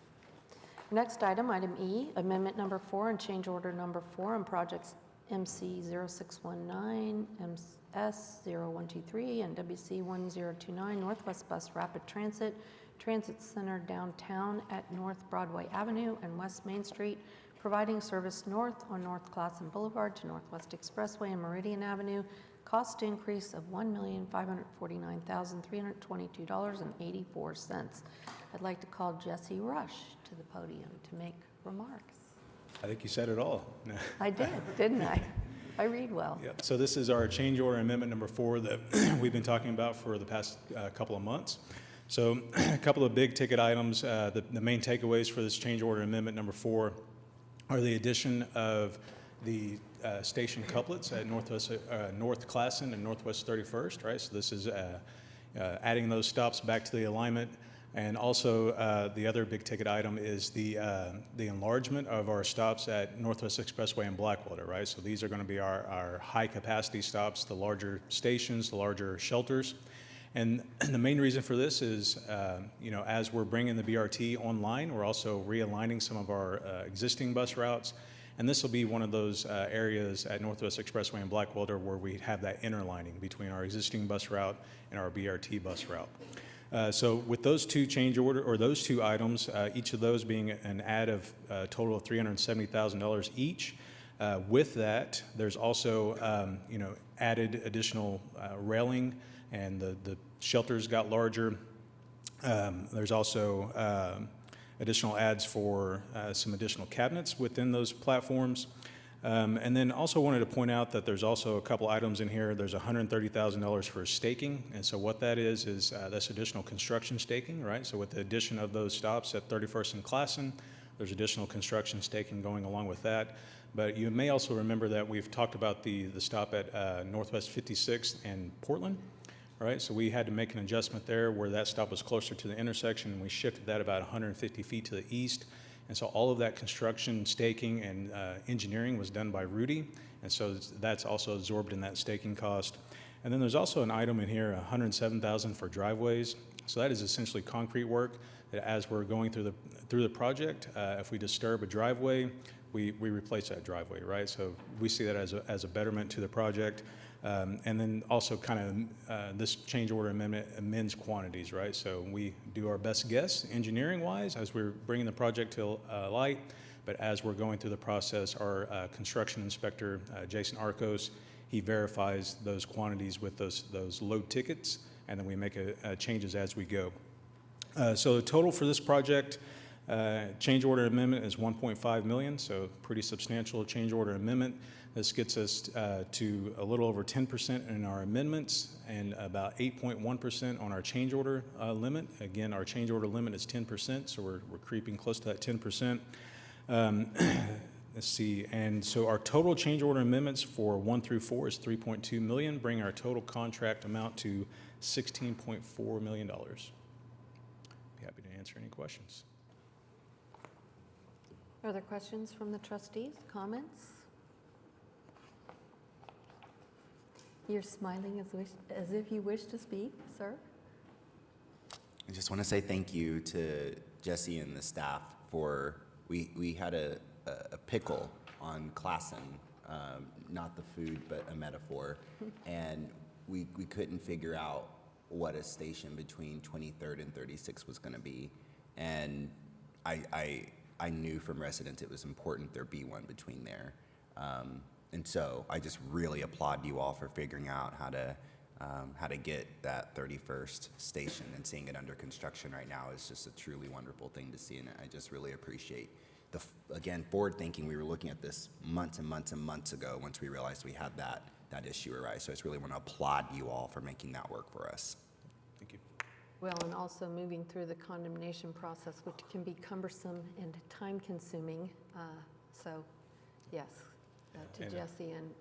Next item, item E, amendment number 4 and change order number 4 on projects MC 0619, MS 0123, and WC 1029 Northwest Bus Rapid Transit, Transit Center downtown at North Broadway Avenue and West Main Street, providing service north on North Classen Boulevard to Northwest Expressway and Meridian Avenue. Cost increase of $1,549,322.84. I'd like to call Jesse Rush to the podium to make remarks. I think you said it all. I did, didn't I? I read well. Yep. So this is our change order amendment number 4 that we've been talking about for the past couple of months. So a couple of big ticket items. The main takeaways for this change order amendment number 4 are the addition of the station couplets at North Classen and Northwest 31st, right? So this is adding those stops back to the alignment. And also the other big ticket item is the enlargement of our stops at Northwest Expressway and Blackwater, right? So these are going to be our high capacity stops, the larger stations, the larger shelters. And the main reason for this is, as we're bringing the BRT online, we're also realigning some of our existing bus routes. And this will be one of those areas at Northwest Expressway and Blackwater where we have that interlining between our existing bus route and our BRT bus route. So with those two those two items, each of those being an add of a total of $370,000 each. With that, there's also added additional railing, and the shelters got larger. There's also additional adds for some additional cabinets within those platforms. And then also wanted to point out that there's also a couple items in here. There's $130,000 for staking. And so what that is that's additional construction staking, right? So with the addition of those stops at 31st and Classen, there's additional construction staking going along with that. But you may also remember that we've talked about the stop at Northwest 56th and Portland. Right, so we had to make an adjustment there where that stop was closer to the intersection, and we shifted that about 150 feet to the east. And so all of that construction, staking, and engineering was done by Rudy, and so that's also absorbed in that staking cost. And then there's also an item in here, $107,000 for driveways. So that is essentially concrete work that as we're going through the project, if we disturb a driveway, we replace that driveway, right? So we see that as a betterment to the project. And then also kind of this change order amendment amends quantities, right? So we do our best guess engineering-wise as we're bringing the project to light, but as we're going through the process, our construction inspector, Jason Arcos, he verifies those quantities with those load tickets, and then we make changes as we go. So the total for this project, change order amendment is $1.5 million, so pretty substantial change order amendment. This gets us to a little over 10% in our amendments and about 8.1% on our change order limit. Again, our change order limit is 10%, so we're creeping close to that 10%. Let's see, and so our total change order amendments for 1 through 4 is $3.2 million, bringing our total contract amount to $16.4 million. Be happy to answer any questions. Are there questions from the trustees, comments? You're smiling as if you wish to speak, sir. I just want to say thank you to Jesse and the staff for, we had a pickle on Klassen, not the food, but a metaphor, and we couldn't figure out what a station between 23rd and 36th was going to be, and I knew from residents it was important there be one between there. And so I just really applaud you all for figuring out how to get that 31st station, and seeing it under construction right now is just a truly wonderful thing to see, and I just really appreciate again, forward thinking. We were looking at this months and months and months ago once we realized we had that issue arise. So I just really want to applaud you all for making that work for us. Thank you. Well, and also moving through the condemnation process, which can be cumbersome and time-consuming. So, yes, to And, Jesse and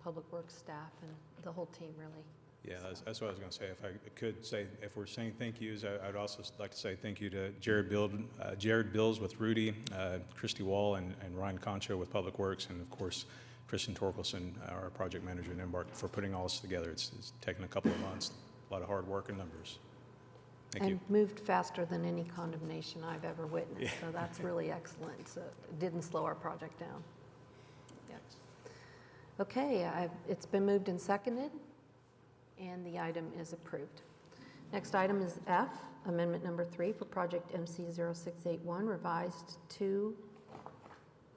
Public Works staff and the whole team, really. Yeah, that's what I was going to say. If I could say, if we're saying thank yous, I'd also like to say thank you to Jared Bills with Rudy, Christy Wall, and Ryan Concho with Public Works, and of course, Christian Torkelson, our project manager in Embark, for putting all this together. It's taken a couple of months, a lot of hard work and numbers. Thank you. And moved faster than any condemnation I've ever witnessed, so that's really excellent. So it didn't slow our project down. Yeah. Okay, it's been moved and seconded, and the item is approved. Next item is F, Amendment Number 3 for Project MC0681, revised to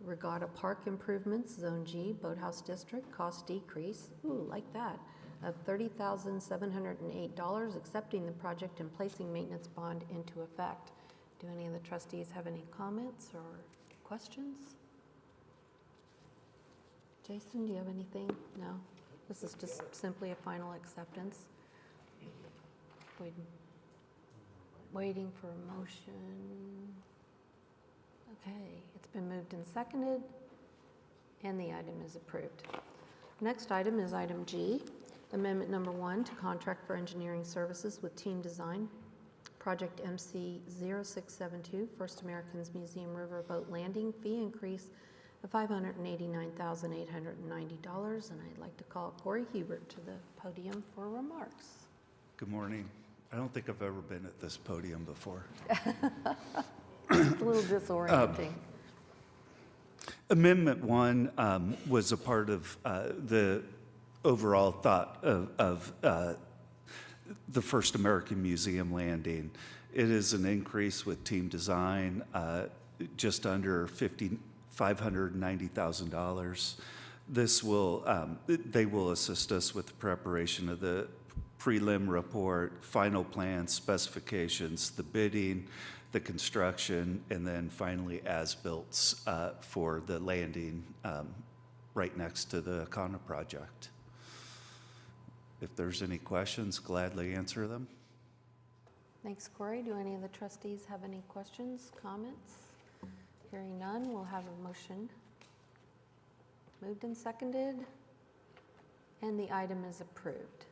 Regatta Park Improvements, Zone G, Boathouse District, cost decrease, ooh, like that, of $30,708, accepting the project and placing maintenance bond into effect. Do any of the trustees have any comments or questions? Jason, do you have anything? No? This is just simply a final acceptance. Waiting for a motion. Okay, it's been moved and seconded, and the item is approved. Next item is item G, Amendment Number 1 to contract for engineering services with Team Design, Project MC0672, First Americans Museum Riverboat Landing, fee increase of $589,890, and I'd like to call Corey Hubert to the podium for remarks. Good morning. I don't think I've ever been at this podium before. It's a little disorienting. Amendment 1 was a part of the overall thought of the First American Museum landing. It is an increase with Team Design, just under $590,000. This will, they will assist us with the preparation of the prelim report, final plans, specifications, the bidding, the construction, and then finally as-built for the landing right next to the Akana project. If there's any questions, gladly answer them. Thanks, Corey. Do any of the trustees have any questions, comments? Hearing none, we'll have a motion. Moved and seconded, and the item is approved.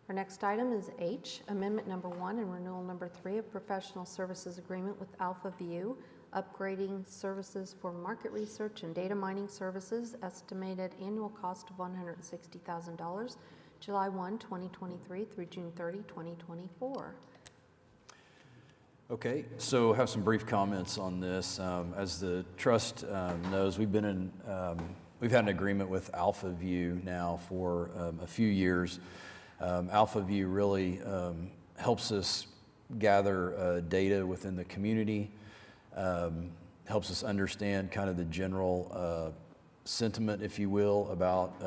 Our next item is H, Amendment Number 1 and Renewal Number 3 of Professional Services Agreement with Alpha View, upgrading services for market research and data mining services, estimated annual cost of $160,000, July 1, 2023 through June 30, 2024. Okay, so have some brief comments on this. As the trust knows, we've had an agreement with Alpha View now for a few years. Alpha View really helps us gather data within the community, helps us understand kind of the general sentiment, if you will, about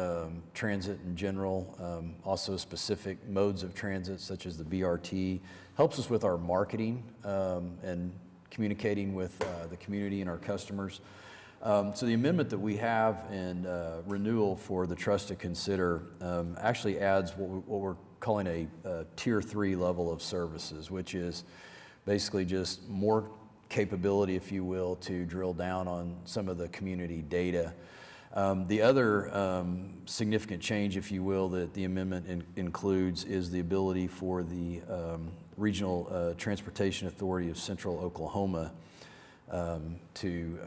transit in general, also specific modes of transit such as the BRT, helps us with our marketing and communicating with the community and our customers. So the amendment that we have and renewal for the trust to consider actually adds what we're calling a tier 3 level of services, which is basically just more capability, if you will, to drill down on some of the community data. The other significant change, if you will, that the amendment includes is the ability for the Regional Transportation Authority of Central Oklahoma to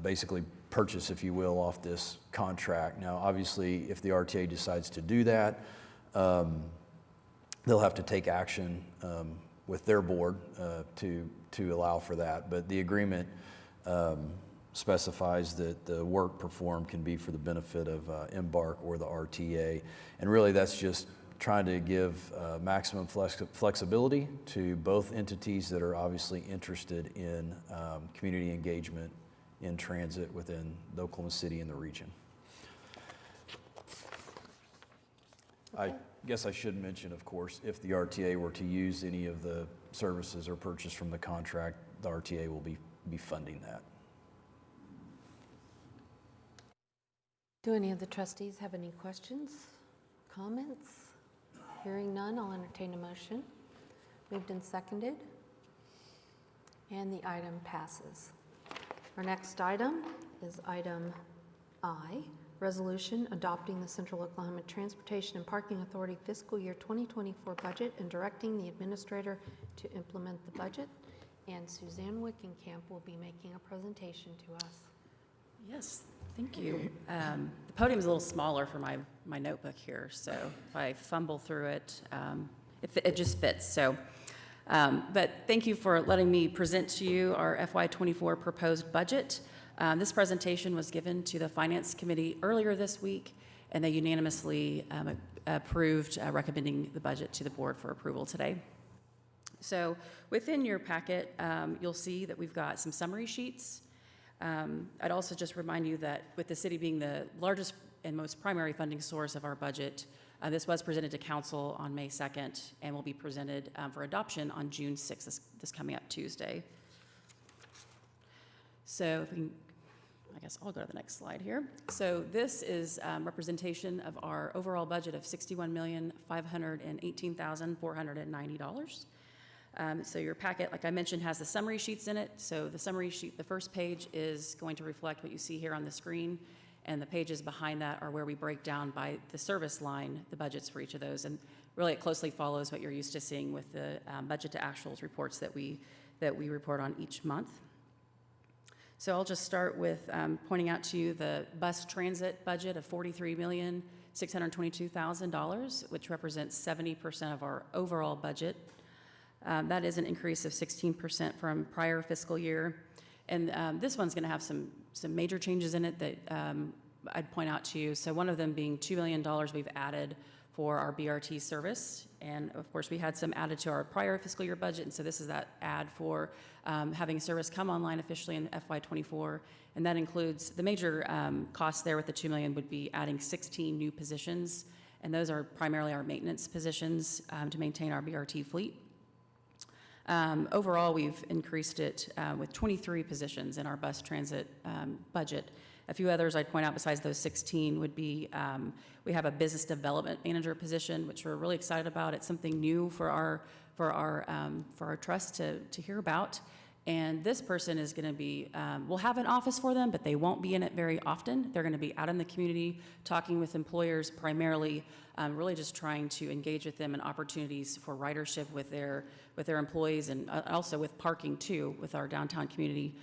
basically purchase, if you will, off this contract. Now, obviously, if the RTA decides to do that, they'll have to take action with their board to allow for that. But the agreement specifies that the work performed can be for the benefit of Embark or the RTA. And really, that's just trying to give maximum flexibility to both entities that are obviously interested in community engagement in transit within the Oklahoma City and the region. I guess I should mention, of course, if the RTA were to use any of the services or purchase from the contract, the RTA will be funding that. Do any of the trustees have any questions, comments? Hearing none, I'll entertain a motion. Moved and seconded. And the item passes. Our next item is item I, resolution adopting the Central Oklahoma Transportation and Parking Authority fiscal year 2024 budget and directing the administrator to implement the budget. And Suzanne Wickenkamp will be making a presentation to us. Yes, thank you. The podium's a little smaller for my notebook here, so if I fumble through it, it just fits. So, but thank you for letting me present to you our FY24 proposed budget. This presentation was given to the Finance Committee earlier this week, and they unanimously approved recommending the budget to the board for approval today. So within your packet, you'll see that we've got some summary sheets. I'd also just remind you that with the city being the largest and most primary funding source of our budget, this was presented to council on May 2nd and will be presented for adoption on June 6th, this coming up Tuesday. So if we can, I guess I'll go to the next slide here. So this is representation of our overall budget of $61,518,490. So your packet, like I mentioned, has the summary sheets in it. So the summary sheet, the first page is going to reflect what you see here on the screen, and the pages behind that are where we break down by the service line the budgets for each of those. And really it closely follows what you're used to seeing with the budget to actuals reports that we report on each month. So I'll just start with pointing out to you the bus transit budget of $43,622,000, which represents 70% of our overall budget. That is an increase of 16% from prior fiscal year. And this one's going to have some major changes in it that I'd point out to you. So one of them being $2 million we've added for our BRT service. And of course, we had some added to our prior fiscal year budget. And so this is that add for having service come online officially in FY24. And that includes the major costs there with the $2 million would be adding 16 new positions. And those are primarily our maintenance positions to maintain our BRT fleet. Overall, we've increased it with 23 positions in our bus transit budget. A few others I'd point out besides those 16 would be, we have a business development manager position, which we're really excited about. It's something new for our trust to hear about. And this person is going to be, we'll have an office for them, but they won't be in it very often. They're going to be out in the community talking with employers primarily, really just trying to engage with them and opportunities for ridership with their employees, and also with parking too with our downtown community.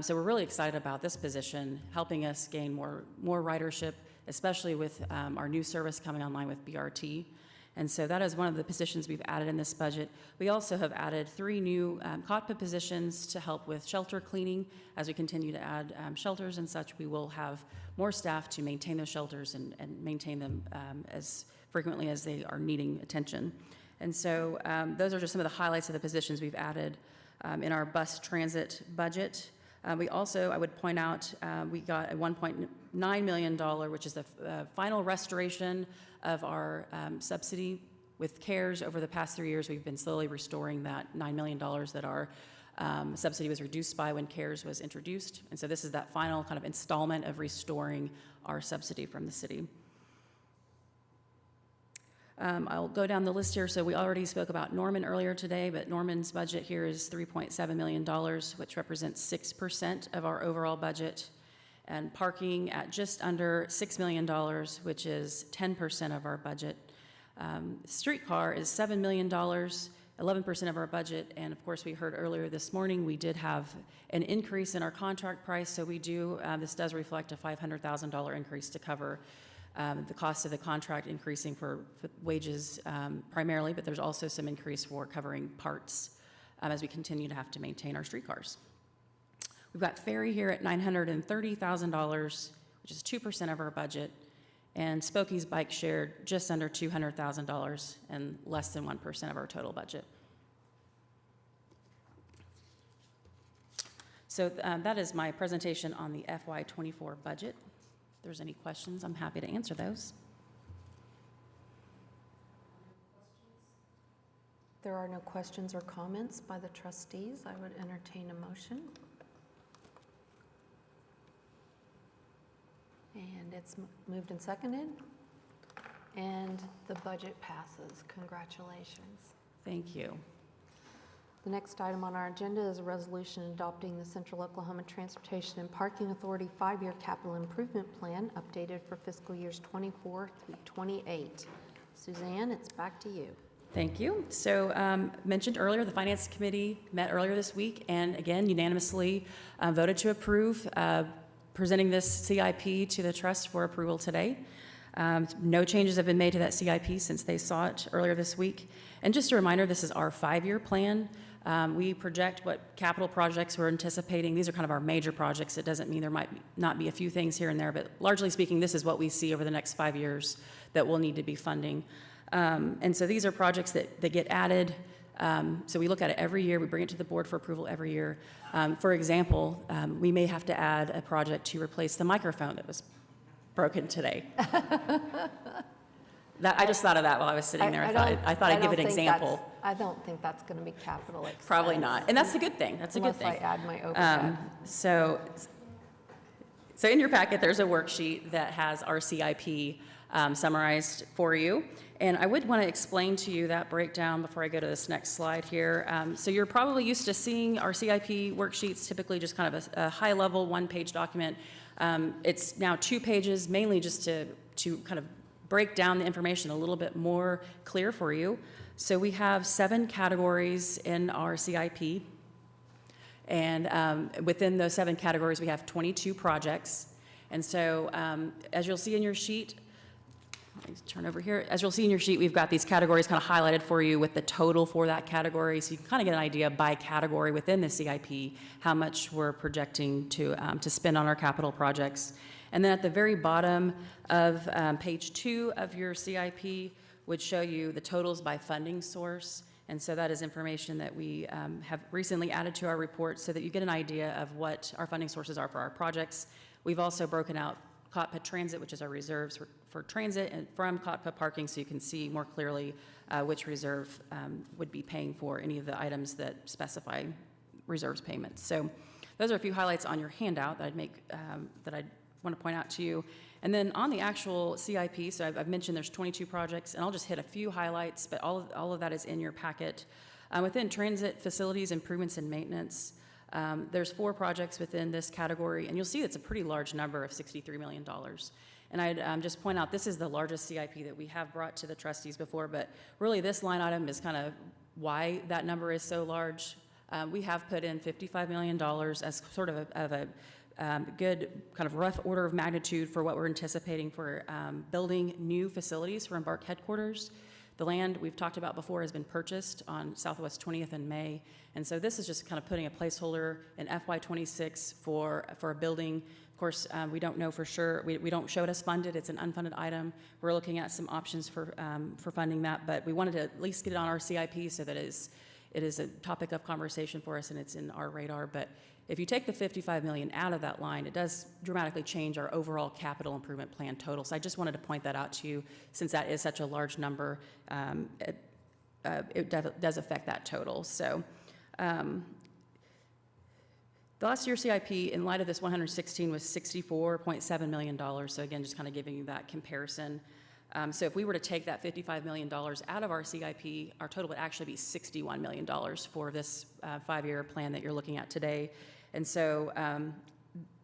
So we're really excited about this position, helping us gain more ridership, especially with our new service coming online with BRT. And so that is one of the positions we've added in this budget. We also have added 3 new cockpit positions to help with shelter cleaning. As we continue to add shelters and such, we will have more staff to maintain those shelters and maintain them as frequently as they are needing attention. And so those are just some of the highlights of the positions we've added in our bus transit budget. We also, I would point out, we got a $1.9 million, which is the final restoration of our subsidy with CARES. Over the past 3 years, we've been slowly restoring that $9 million that our subsidy was reduced by when CARES was introduced. And so this is that final kind of installment of restoring our subsidy from the city. I'll go down the list here. So we already spoke about Norman earlier today, but Norman's budget here is $3.7 million, which represents 6% of our overall budget, and parking at just under $6 million, which is 10% of our budget. Streetcar is $7 million, 11% of our budget. And of course, we heard earlier this morning, we did have an increase in our contract price. So we do, this does reflect a $500,000 increase to cover the cost of the contract increasing for wages primarily, but there's also some increase for covering parts as we continue to have to maintain our streetcars. We've got ferry here at $930,000, which is 2% of our budget, and Spokie's bike shared just under $200,000 and less than 1% of our total budget. So that is my presentation on the FY24 budget. If there's any questions, I'm happy to answer those. There are no questions or comments by the trustees. I would entertain a motion. And it's moved and seconded. And the budget passes. Congratulations. Thank you. The next item on our agenda is a resolution adopting the Central Oklahoma Transportation and Parking Authority 5-year capital improvement plan updated for fiscal years 24 through 28. Suzanne, it's back to you. Thank you. So mentioned earlier, the Finance Committee met earlier this week and again unanimously voted to approve presenting this CIP to the trust for approval today. No changes have been made to that CIP since they saw it earlier this week. And just a reminder, this is our 5-year plan. We project what capital projects we're anticipating. These are kind of our major projects. It doesn't mean there might not be a few things here and there, but largely speaking, this is what we see over the next 5 years that we'll need to be funding. And so these are projects that get added. So we look at it every year. We bring it to the board for approval every year. For example, we may have to add a project to replace the microphone that was broken today. I just thought of that while I was sitting there. I thought I'd give an example. I don't think that's going to be capital expense. Probably not. And that's a good thing. That's a good thing. Unless I add my overhead. So in your packet, there's a worksheet that has our CIP summarized for you. And I would want to explain to you that breakdown before I go to this next slide here. So you're probably used to seeing our CIP worksheets, typically just kind of a high-level one-page document. It's now 2 pages, mainly just to kind of break down the information a little bit more clear for you. So we have 7 categories in our CIP. And within those 7 categories, we have 22 projects. And so as you'll see in your sheet, let me turn over here. As you'll see in your sheet, we've got these categories kind of highlighted for you with the total for that category. So you can kind of get an idea by category within the CIP how much we're projecting to spend on our capital projects. And then at the very bottom of page 2 of your CIP would show you the totals by funding source. And so that is information that we have recently added to our report so that you get an idea of what our funding sources are for our projects. We've also broken out COTPA Transit, which is our reserves for transit, and from COTPA Parking, so you can see more clearly which reserve would be paying for any of the items that specify reserves payments. So those are a few highlights on your handout that I'd want to point out to you. And then on the actual CIP, so I've mentioned there's 22 projects, and I'll just hit a few highlights, but all of that is in your packet. Within transit facilities, improvements, and maintenance, there's 4 projects within this category, and you'll see it's a pretty large number of $63 million. And I'd just point out, this is the largest CIP that we have brought to the trustees before, but really this line item is kind of why that number is so large. We have put in $55 million as sort of a good kind of rough order of magnitude for what we're anticipating for building new facilities for Embark headquarters. The land we've talked about before has been purchased on Southwest 20th and May, and so this is just kind of putting a placeholder in FY26 for a building. Of course, we don't know for sure. We don't show it as funded. It's an unfunded item. We're looking at some options for funding that, but we wanted to at least get it on our CIP so that it is a topic of conversation for us and it's in our radar. But if you take the $55 million out of that line, it does dramatically change our overall capital improvement plan total. So I just wanted to point that out to you, since that is such a large number. It does affect that total. So the last year's CIP, in light of this 116, was $64.7 million. So again, just kind of giving you that comparison. So if we were to take that $55 million out of our CIP, our total would actually be $61 million for this 5-year plan that you're looking at today. And so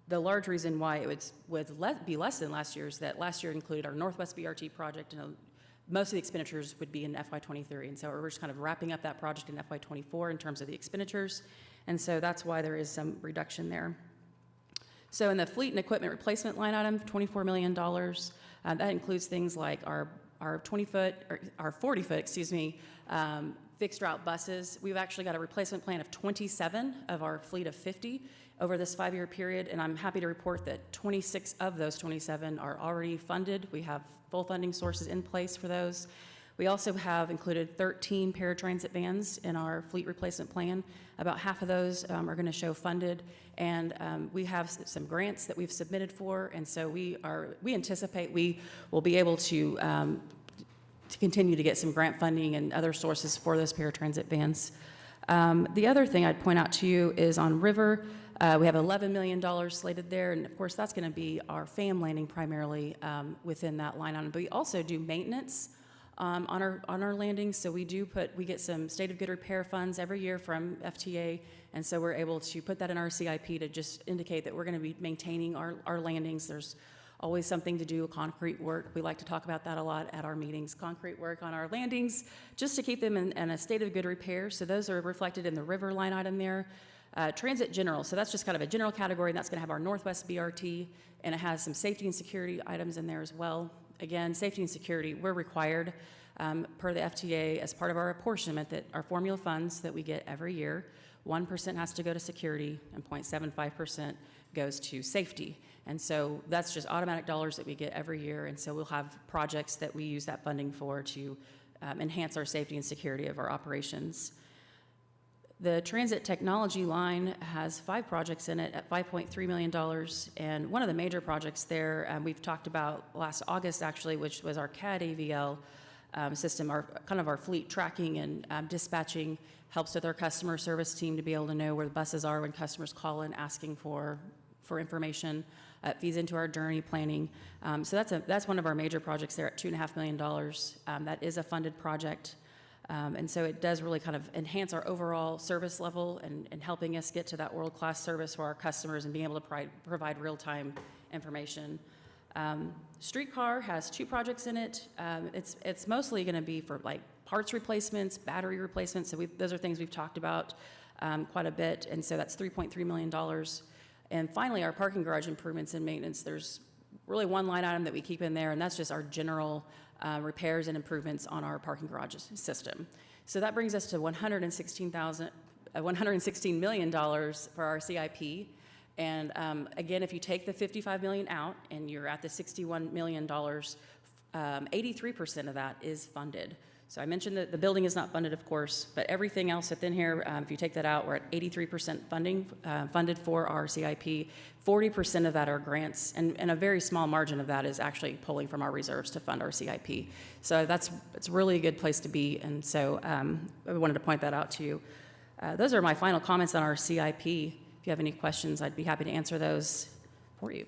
the large reason why it would be less than last year's, that last year included our Northwest BRT project and a most of the expenditures would be in FY '23, and so we're just kind of wrapping up that project in FY '24 in terms of the expenditures, and so that's why there is some reduction there. So in the fleet and equipment replacement line item, $24 million, that includes things like our 20-foot, or our 40-foot, excuse me, fixed route buses. We've actually got a replacement plan of 27 of our fleet of 50 over this 5-year period, and I'm happy to report that 26 of those 27 are already funded. We have full funding sources in place for those. We also have included 13 paratransit vans in our fleet replacement plan. About half of those are going to show funded, and we have some grants that we've submitted for, and so we anticipate we will be able to continue to get some grant funding and other sources for those paratransit vans. The other thing I'd point out to you is on River, we have $11 million slated there, and of course that's going to be our FAM landing primarily within that line item. But we also do maintenance on our landings, so we get some state of good repair funds every year from FTA, and so we're able to put that in our CIP to just indicate that we're going to be maintaining our landings. There's always something to do, concrete work. We like to talk about that a lot at our meetings, concrete work on our landings, just to keep them in a state of good repair. So those are reflected in the River line item there. Transit general, so that's just kind of a general category, and that's going to have our Northwest BRT, and it has some safety and security items in there as well. Again, safety and security, we're required per the FTA as part of our apportionment that our formula funds that we get every year, 1% has to go to security and 0.75% goes to safety. And so that's just automatic dollars that we get every year, and so we'll have projects that we use that funding for to enhance our safety and security of our operations. The transit technology line has 5 projects in it at $5.3 million, and one of the major projects there we've talked about last August actually, which was our CAD AVL system, our fleet tracking and dispatching, helps with our customer service team to be able to know where the buses are when customers call in asking for information. It feeds into our journey planning. So that's one of our major projects there at $2.5 million. That is a funded project. And so it does really kind of enhance our overall service level and helping us get to that world-class service for our customers and being able to provide real-time information. Streetcar has 2 projects in it. It's mostly going to be for like parts replacements, battery replacements. So those are things we've talked about quite a bit. And so that's $3.3 million. And finally, our parking garage improvements and maintenance. There's really one line item that we keep in there, and that's just our general repairs and improvements on our parking garage system. So that brings us to $116 million for our CIP. And again, if you take the $55 million out and you're at the $61 million, 83% of that is funded. So I mentioned that the building is not funded, of course, but everything else within here, if you take that out, we're at 83% funded for our CIP. 40% of that are grants, and a very small margin of that is actually pulling from our reserves to fund our CIP. So it's really a good place to be, and so I wanted to point that out to you. Those are my final comments on our CIP. If you have any questions, I'd be happy to answer those for you.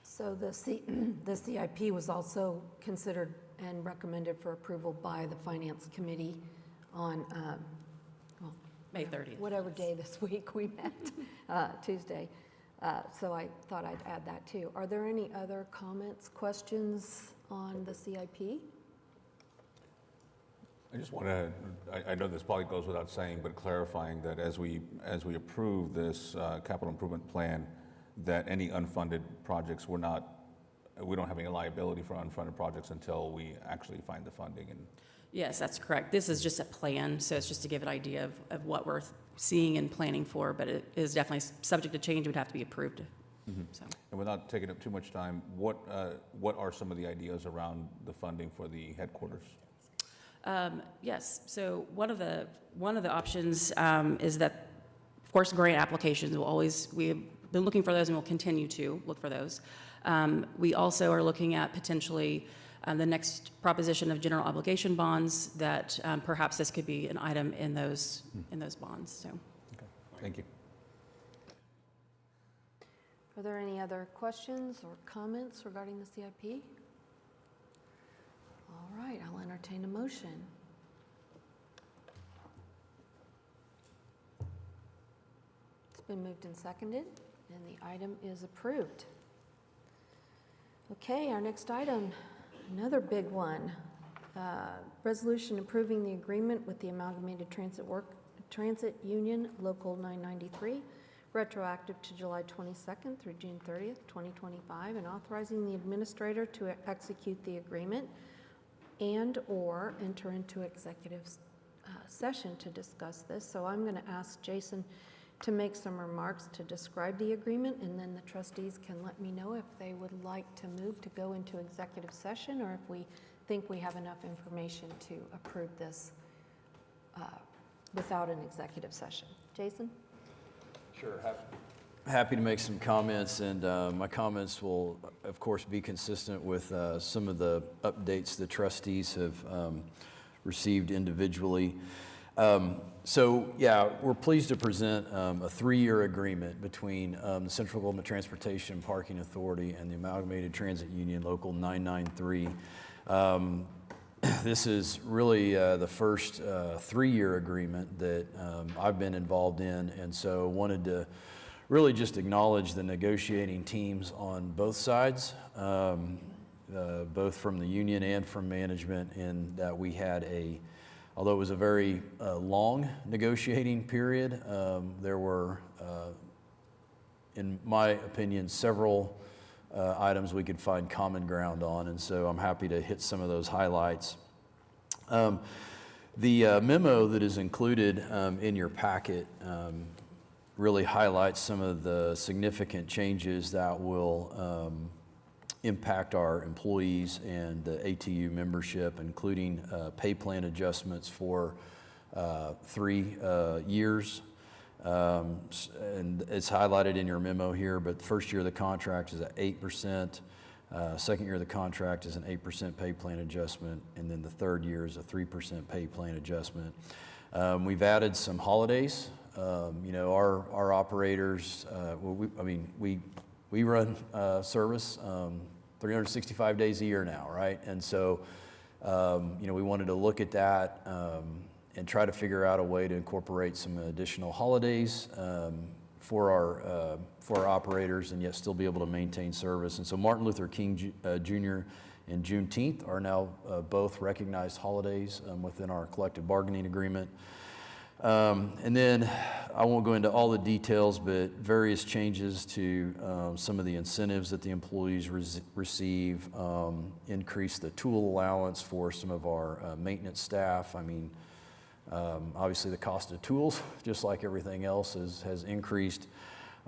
So the CIP was also considered and recommended for approval by the Finance Committee on, May 30th. whatever day this week we met, Tuesday. So I thought I'd add that too. Are there any other comments, questions on the CIP? I just want to, I know this probably goes without saying, but clarifying that as we approve this capital improvement plan, that any unfunded projects, we don't have any liability for unfunded projects until we actually find the funding. And Yes, that's correct. This is just a plan, so it's just to give an idea of what we're seeing and planning for, but it is definitely subject to change. It would have to be approved. So. And without taking up too much time, what are some of the ideas around the funding for the headquarters? Yes, so one of the options is that, of course, grant applications we've been looking for those and we'll continue to look for those. We also are looking at potentially the next proposition of general obligation bonds that perhaps this could be an item in those bonds. So. Okay. Thank you. Are there any other questions or comments regarding the CIP? All right, I'll entertain a motion. It's been moved and seconded, and the item is approved. Okay, our next item, Another big one, resolution approving the agreement with the Amalgamated Transit Union Local 993, retroactive to July 22nd through June 30th, 2025, and authorizing the administrator to execute the agreement and/or enter into executive session to discuss this. So I'm going to ask Jason to make some remarks to describe the agreement, and then the trustees can let me know if they would like to move to go into executive session, or if we think we have enough information to approve this without an executive session. Jason? Sure. Happy to make some comments, and my comments will, of course, be consistent with some of the updates the trustees have received individually. So, yeah, we're pleased to present a 3-year agreement between the Central Oklahoma Transportation and Parking Authority and the Amalgamated Transit Union Local 993. This is really the first 3-year agreement that I've been involved in, and so wanted to really just acknowledge the negotiating teams on both sides, both from the union and from management, in that we had although it was a very long negotiating period, there were, in my opinion, several items we could find common ground on, and so I'm happy to hit some of those highlights. The memo that is included in your packet really highlights some of the significant changes that will impact our employees and the ATU membership, including pay plan adjustments for 3 years. And it's highlighted in your memo here, but the first year of the contract is at 8%, second year of the contract is an 8% pay plan adjustment, and then the third year is a 3% pay plan adjustment. We've added some holidays. You know, our operators, we run service 365 days a year now, right? And so, you know, we wanted to look at that and try to figure out a way to incorporate some additional holidays for our operators, and yet still be able to maintain service. And so Martin Luther King Jr. and Juneteenth are now both recognized holidays within our collective bargaining agreement. And then I won't go into all the details, but various changes to some of the incentives that the employees receive, increase the tool allowance for some of our maintenance staff. I mean, obviously the cost of tools, just like everything else, has increased.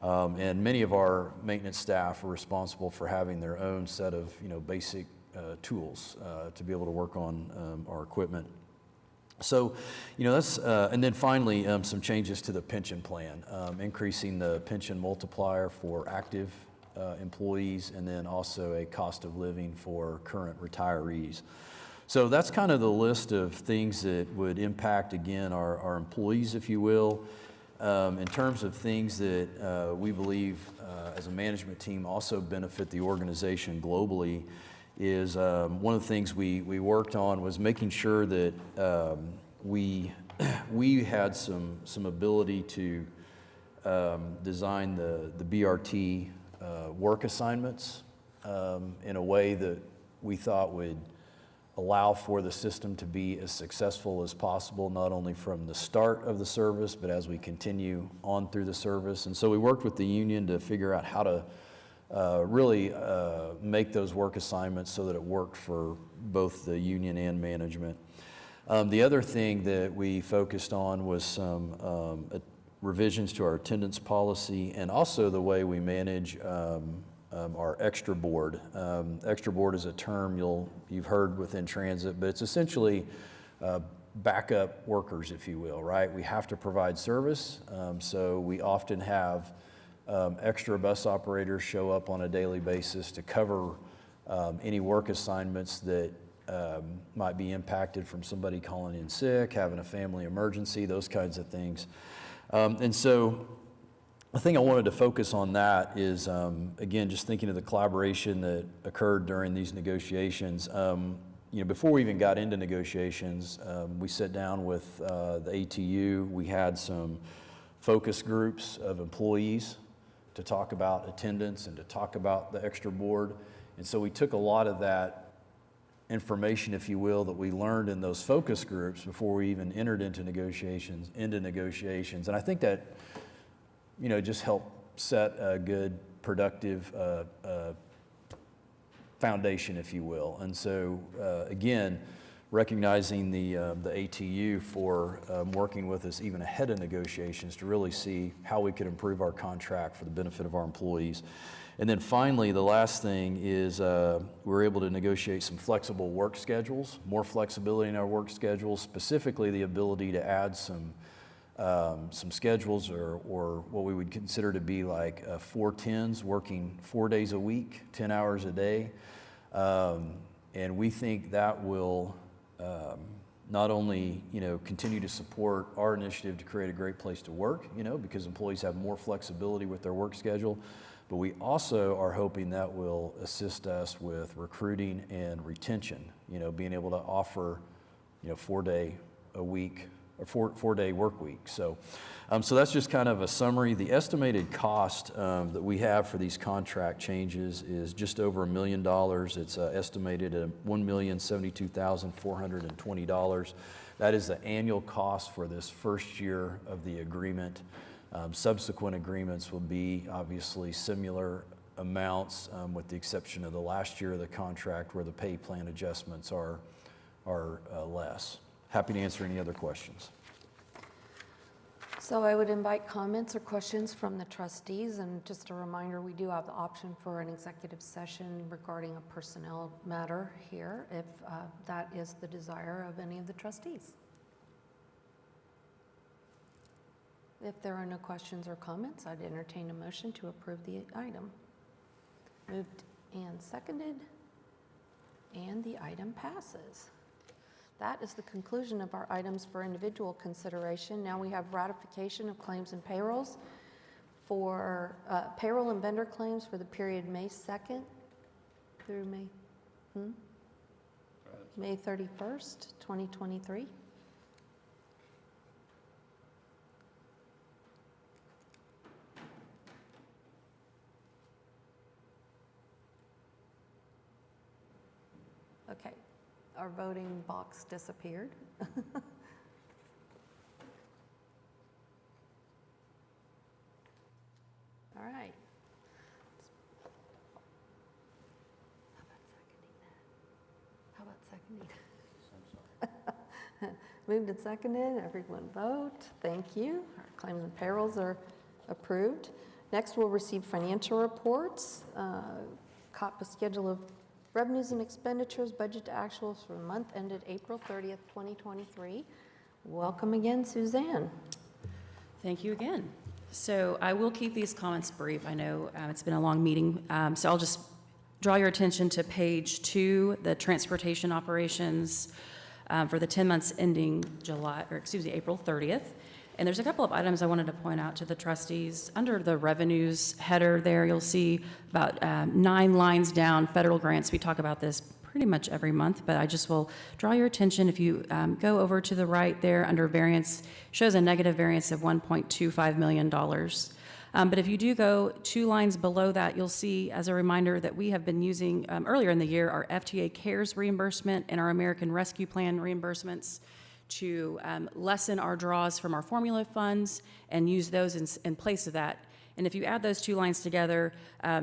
And many of our maintenance staff are responsible for having their own set of, you know, basic tools to be able to work on our equipment. So, you know, that's, and then finally, some changes to the pension plan, increasing the pension multiplier for active employees, and then also a cost of living for current retirees. So that's kind of the list of things that would impact, again, our employees, if you will. In terms of things that we believe as a management team also benefit the organization globally, is one of the things we worked on was making sure that we had some ability to design the BRT work assignments in a way that we thought would allow for the system to be as successful as possible, not only from the start of the service, but as we continue on through the service. And so we worked with the union to figure out how to really make those work assignments so that it worked for both the union and management. The other thing that we focused on was some revisions to our attendance policy, and also the way we manage our extra board. Extra board is a term you've heard within transit, but it's essentially backup workers, if you will, right? We have to provide service, so we often have extra bus operators show up on a daily basis to cover any work assignments that might be impacted from somebody calling in sick, having a family emergency, those kinds of things. And so the thing I wanted to focus on that is, again, just thinking of the collaboration that occurred during these negotiations. You know, before we even got into negotiations, we sat down with the ATU. We had some focus groups of employees to talk about attendance and to talk about the extra board. And so we took a lot of that information, if you will, that we learned in those focus groups before we even entered into negotiations. And I think that, just helped set a good, productive foundation, if you will. And so, again, recognizing the ATU for working with us even ahead of negotiations to really see how we could improve our contract for the benefit of our employees. And then finally, the last thing is we were able to negotiate some flexible work schedules, more flexibility in our work schedules, specifically the ability to add some schedules or what we would consider to be like 4-10s, working 4 days a week, 10 hours a day. And we think that will not only, continue to support our initiative to create a great place to work, because employees have more flexibility with their work schedule, but we also are hoping that will assist us with recruiting and retention, being able to offer, 4-day a week or 4-day work week. So that's just kind of a summary. The estimated cost that we have for these contract changes is just over $1 million. It's estimated at $1,072,420. That is the annual cost for this first year of the agreement. Subsequent agreements will be obviously similar amounts, with the exception of the last year of the contract where the pay plan adjustments are less. Happy to answer any other questions. So I would invite comments or questions from the trustees, and just a reminder, we do have the option for an executive session regarding a personnel matter here, if that is the desire of any of the trustees. If there are no questions or comments, I'd entertain a motion to approve the item. Moved and seconded, and the item passes. That is the conclusion of our items for individual consideration. Now we have ratification of claims and payrolls for payroll and vendor claims for the period May 2nd through May 31st, 2023. Okay. Our voting box disappeared. All right. How about seconding that? Moved and seconded. Everyone vote. Thank you. Our claims and payrolls are approved. Next, we'll receive financial reports. Copy schedule of revenues and expenditures, budget to actuals for the month ended April 30th, 2023. Welcome again, Suzanne. Thank you again. So I will keep these comments brief. I know it's been a long meeting, so I'll just draw your attention to page 2, the transportation operations for the 10 months ending April 30th. And there's a couple of items I wanted to point out to the trustees. Under the revenues header there, you'll see about 9 lines down, federal grants. We talk about this pretty much every month, but I just will draw your attention. If you go over to the right there under variance, shows a negative variance of $1.25 million. But if you do go 2 lines below that, you'll see, as a reminder, that we have been using earlier in the year our FTA CARES reimbursement and our American Rescue Plan reimbursements to lessen our draws from our formula funds and use those in place of that. And if you add those 2 lines together,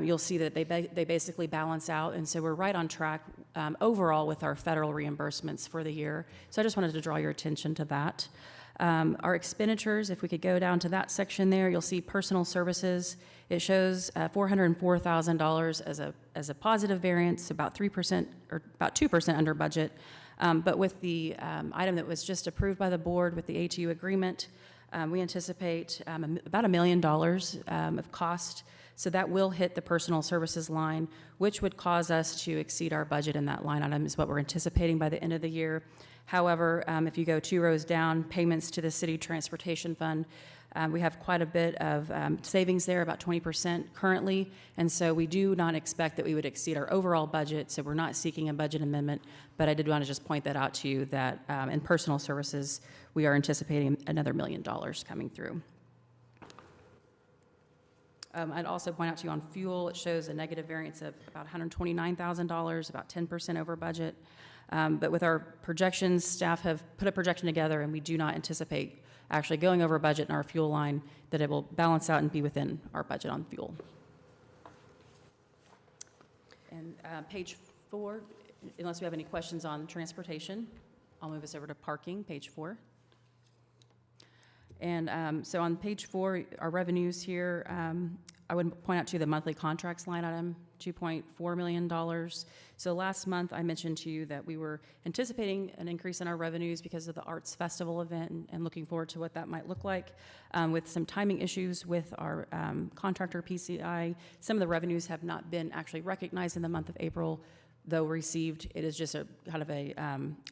you'll see that they basically balance out. And so we're right on track overall with our federal reimbursements for the year. So I just wanted to draw your attention to that. Our expenditures, if we could go down to that section there, you'll see personal services. It shows $404,000 as a positive variance, about 3% or about 2% under budget. But with the item that was just approved by the board with the ATU agreement, we anticipate about $1 million of cost. So that will hit the personal services line, which would cause us to exceed our budget in that line item, is what we're anticipating by the end of the year. However, if you go 2 rows down, payments to the city transportation fund, we have quite a bit of savings there, about 20% currently, and so we do not expect that we would exceed our overall budget, so we're not seeking a budget amendment, but I did want to just point that out to you, that in personal services, we are anticipating another $1 million coming through. I'd also point out to you on fuel, it shows a negative variance of about $129,000, about 10% over budget. But with our projections, staff have put a projection together, and we do not anticipate actually going over budget in our fuel line, that it will balance out and be within our budget on fuel. And page 4, unless we have any questions on transportation, I'll move us over to parking, page 4. And so on page 4, our revenues here, I would point out to you the monthly contracts line item, $2.4 million. So last month, I mentioned to you that we were anticipating an increase in our revenues because of the Arts Festival event and looking forward to what that might look like. With some timing issues with our contractor PCI, some of the revenues have not been actually recognized in the month of April, though received. It is just a kind of a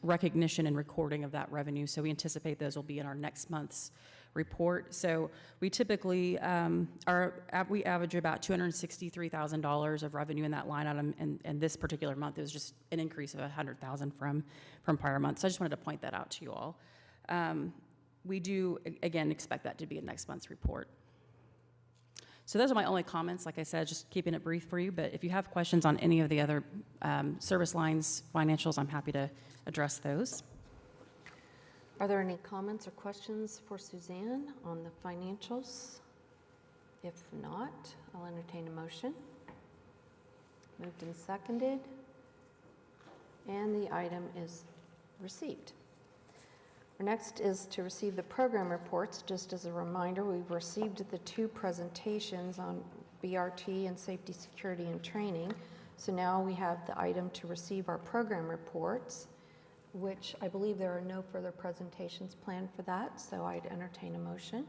recognition and recording of that revenue. So we anticipate those will be in our next month's report. So we typically we average about $263,000 of revenue in that line item, and this particular month it was just an increase of $100,000 from prior months. So I just wanted to point that out to you all. We do again expect that to be in next month's report. So those are my only comments. Like I said, just keeping it brief for you. But if you have questions on any of the other service lines, financials, I'm happy to address those. Are there any comments or questions for Suzanne on the financials? If not, I'll entertain a motion. Moved and seconded, and the item is received. Our next is to receive the program reports. Just as a reminder, we've received the 2 presentations on BRT and safety, security, and training. So now we have the item to receive our program reports, which I believe there are no further presentations planned for that, so I'd entertain a motion.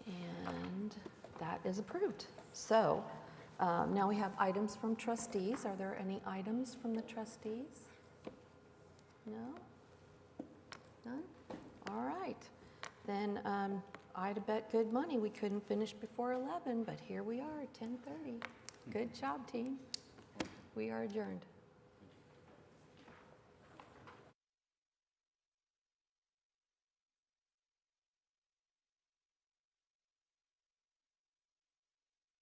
And that is approved. So now we have items from trustees. Are there any items from the trustees? No? None? All right. Then I'd bet good money we couldn't finish before 11, but here we are at 10:30. Good job, team. We are adjourned.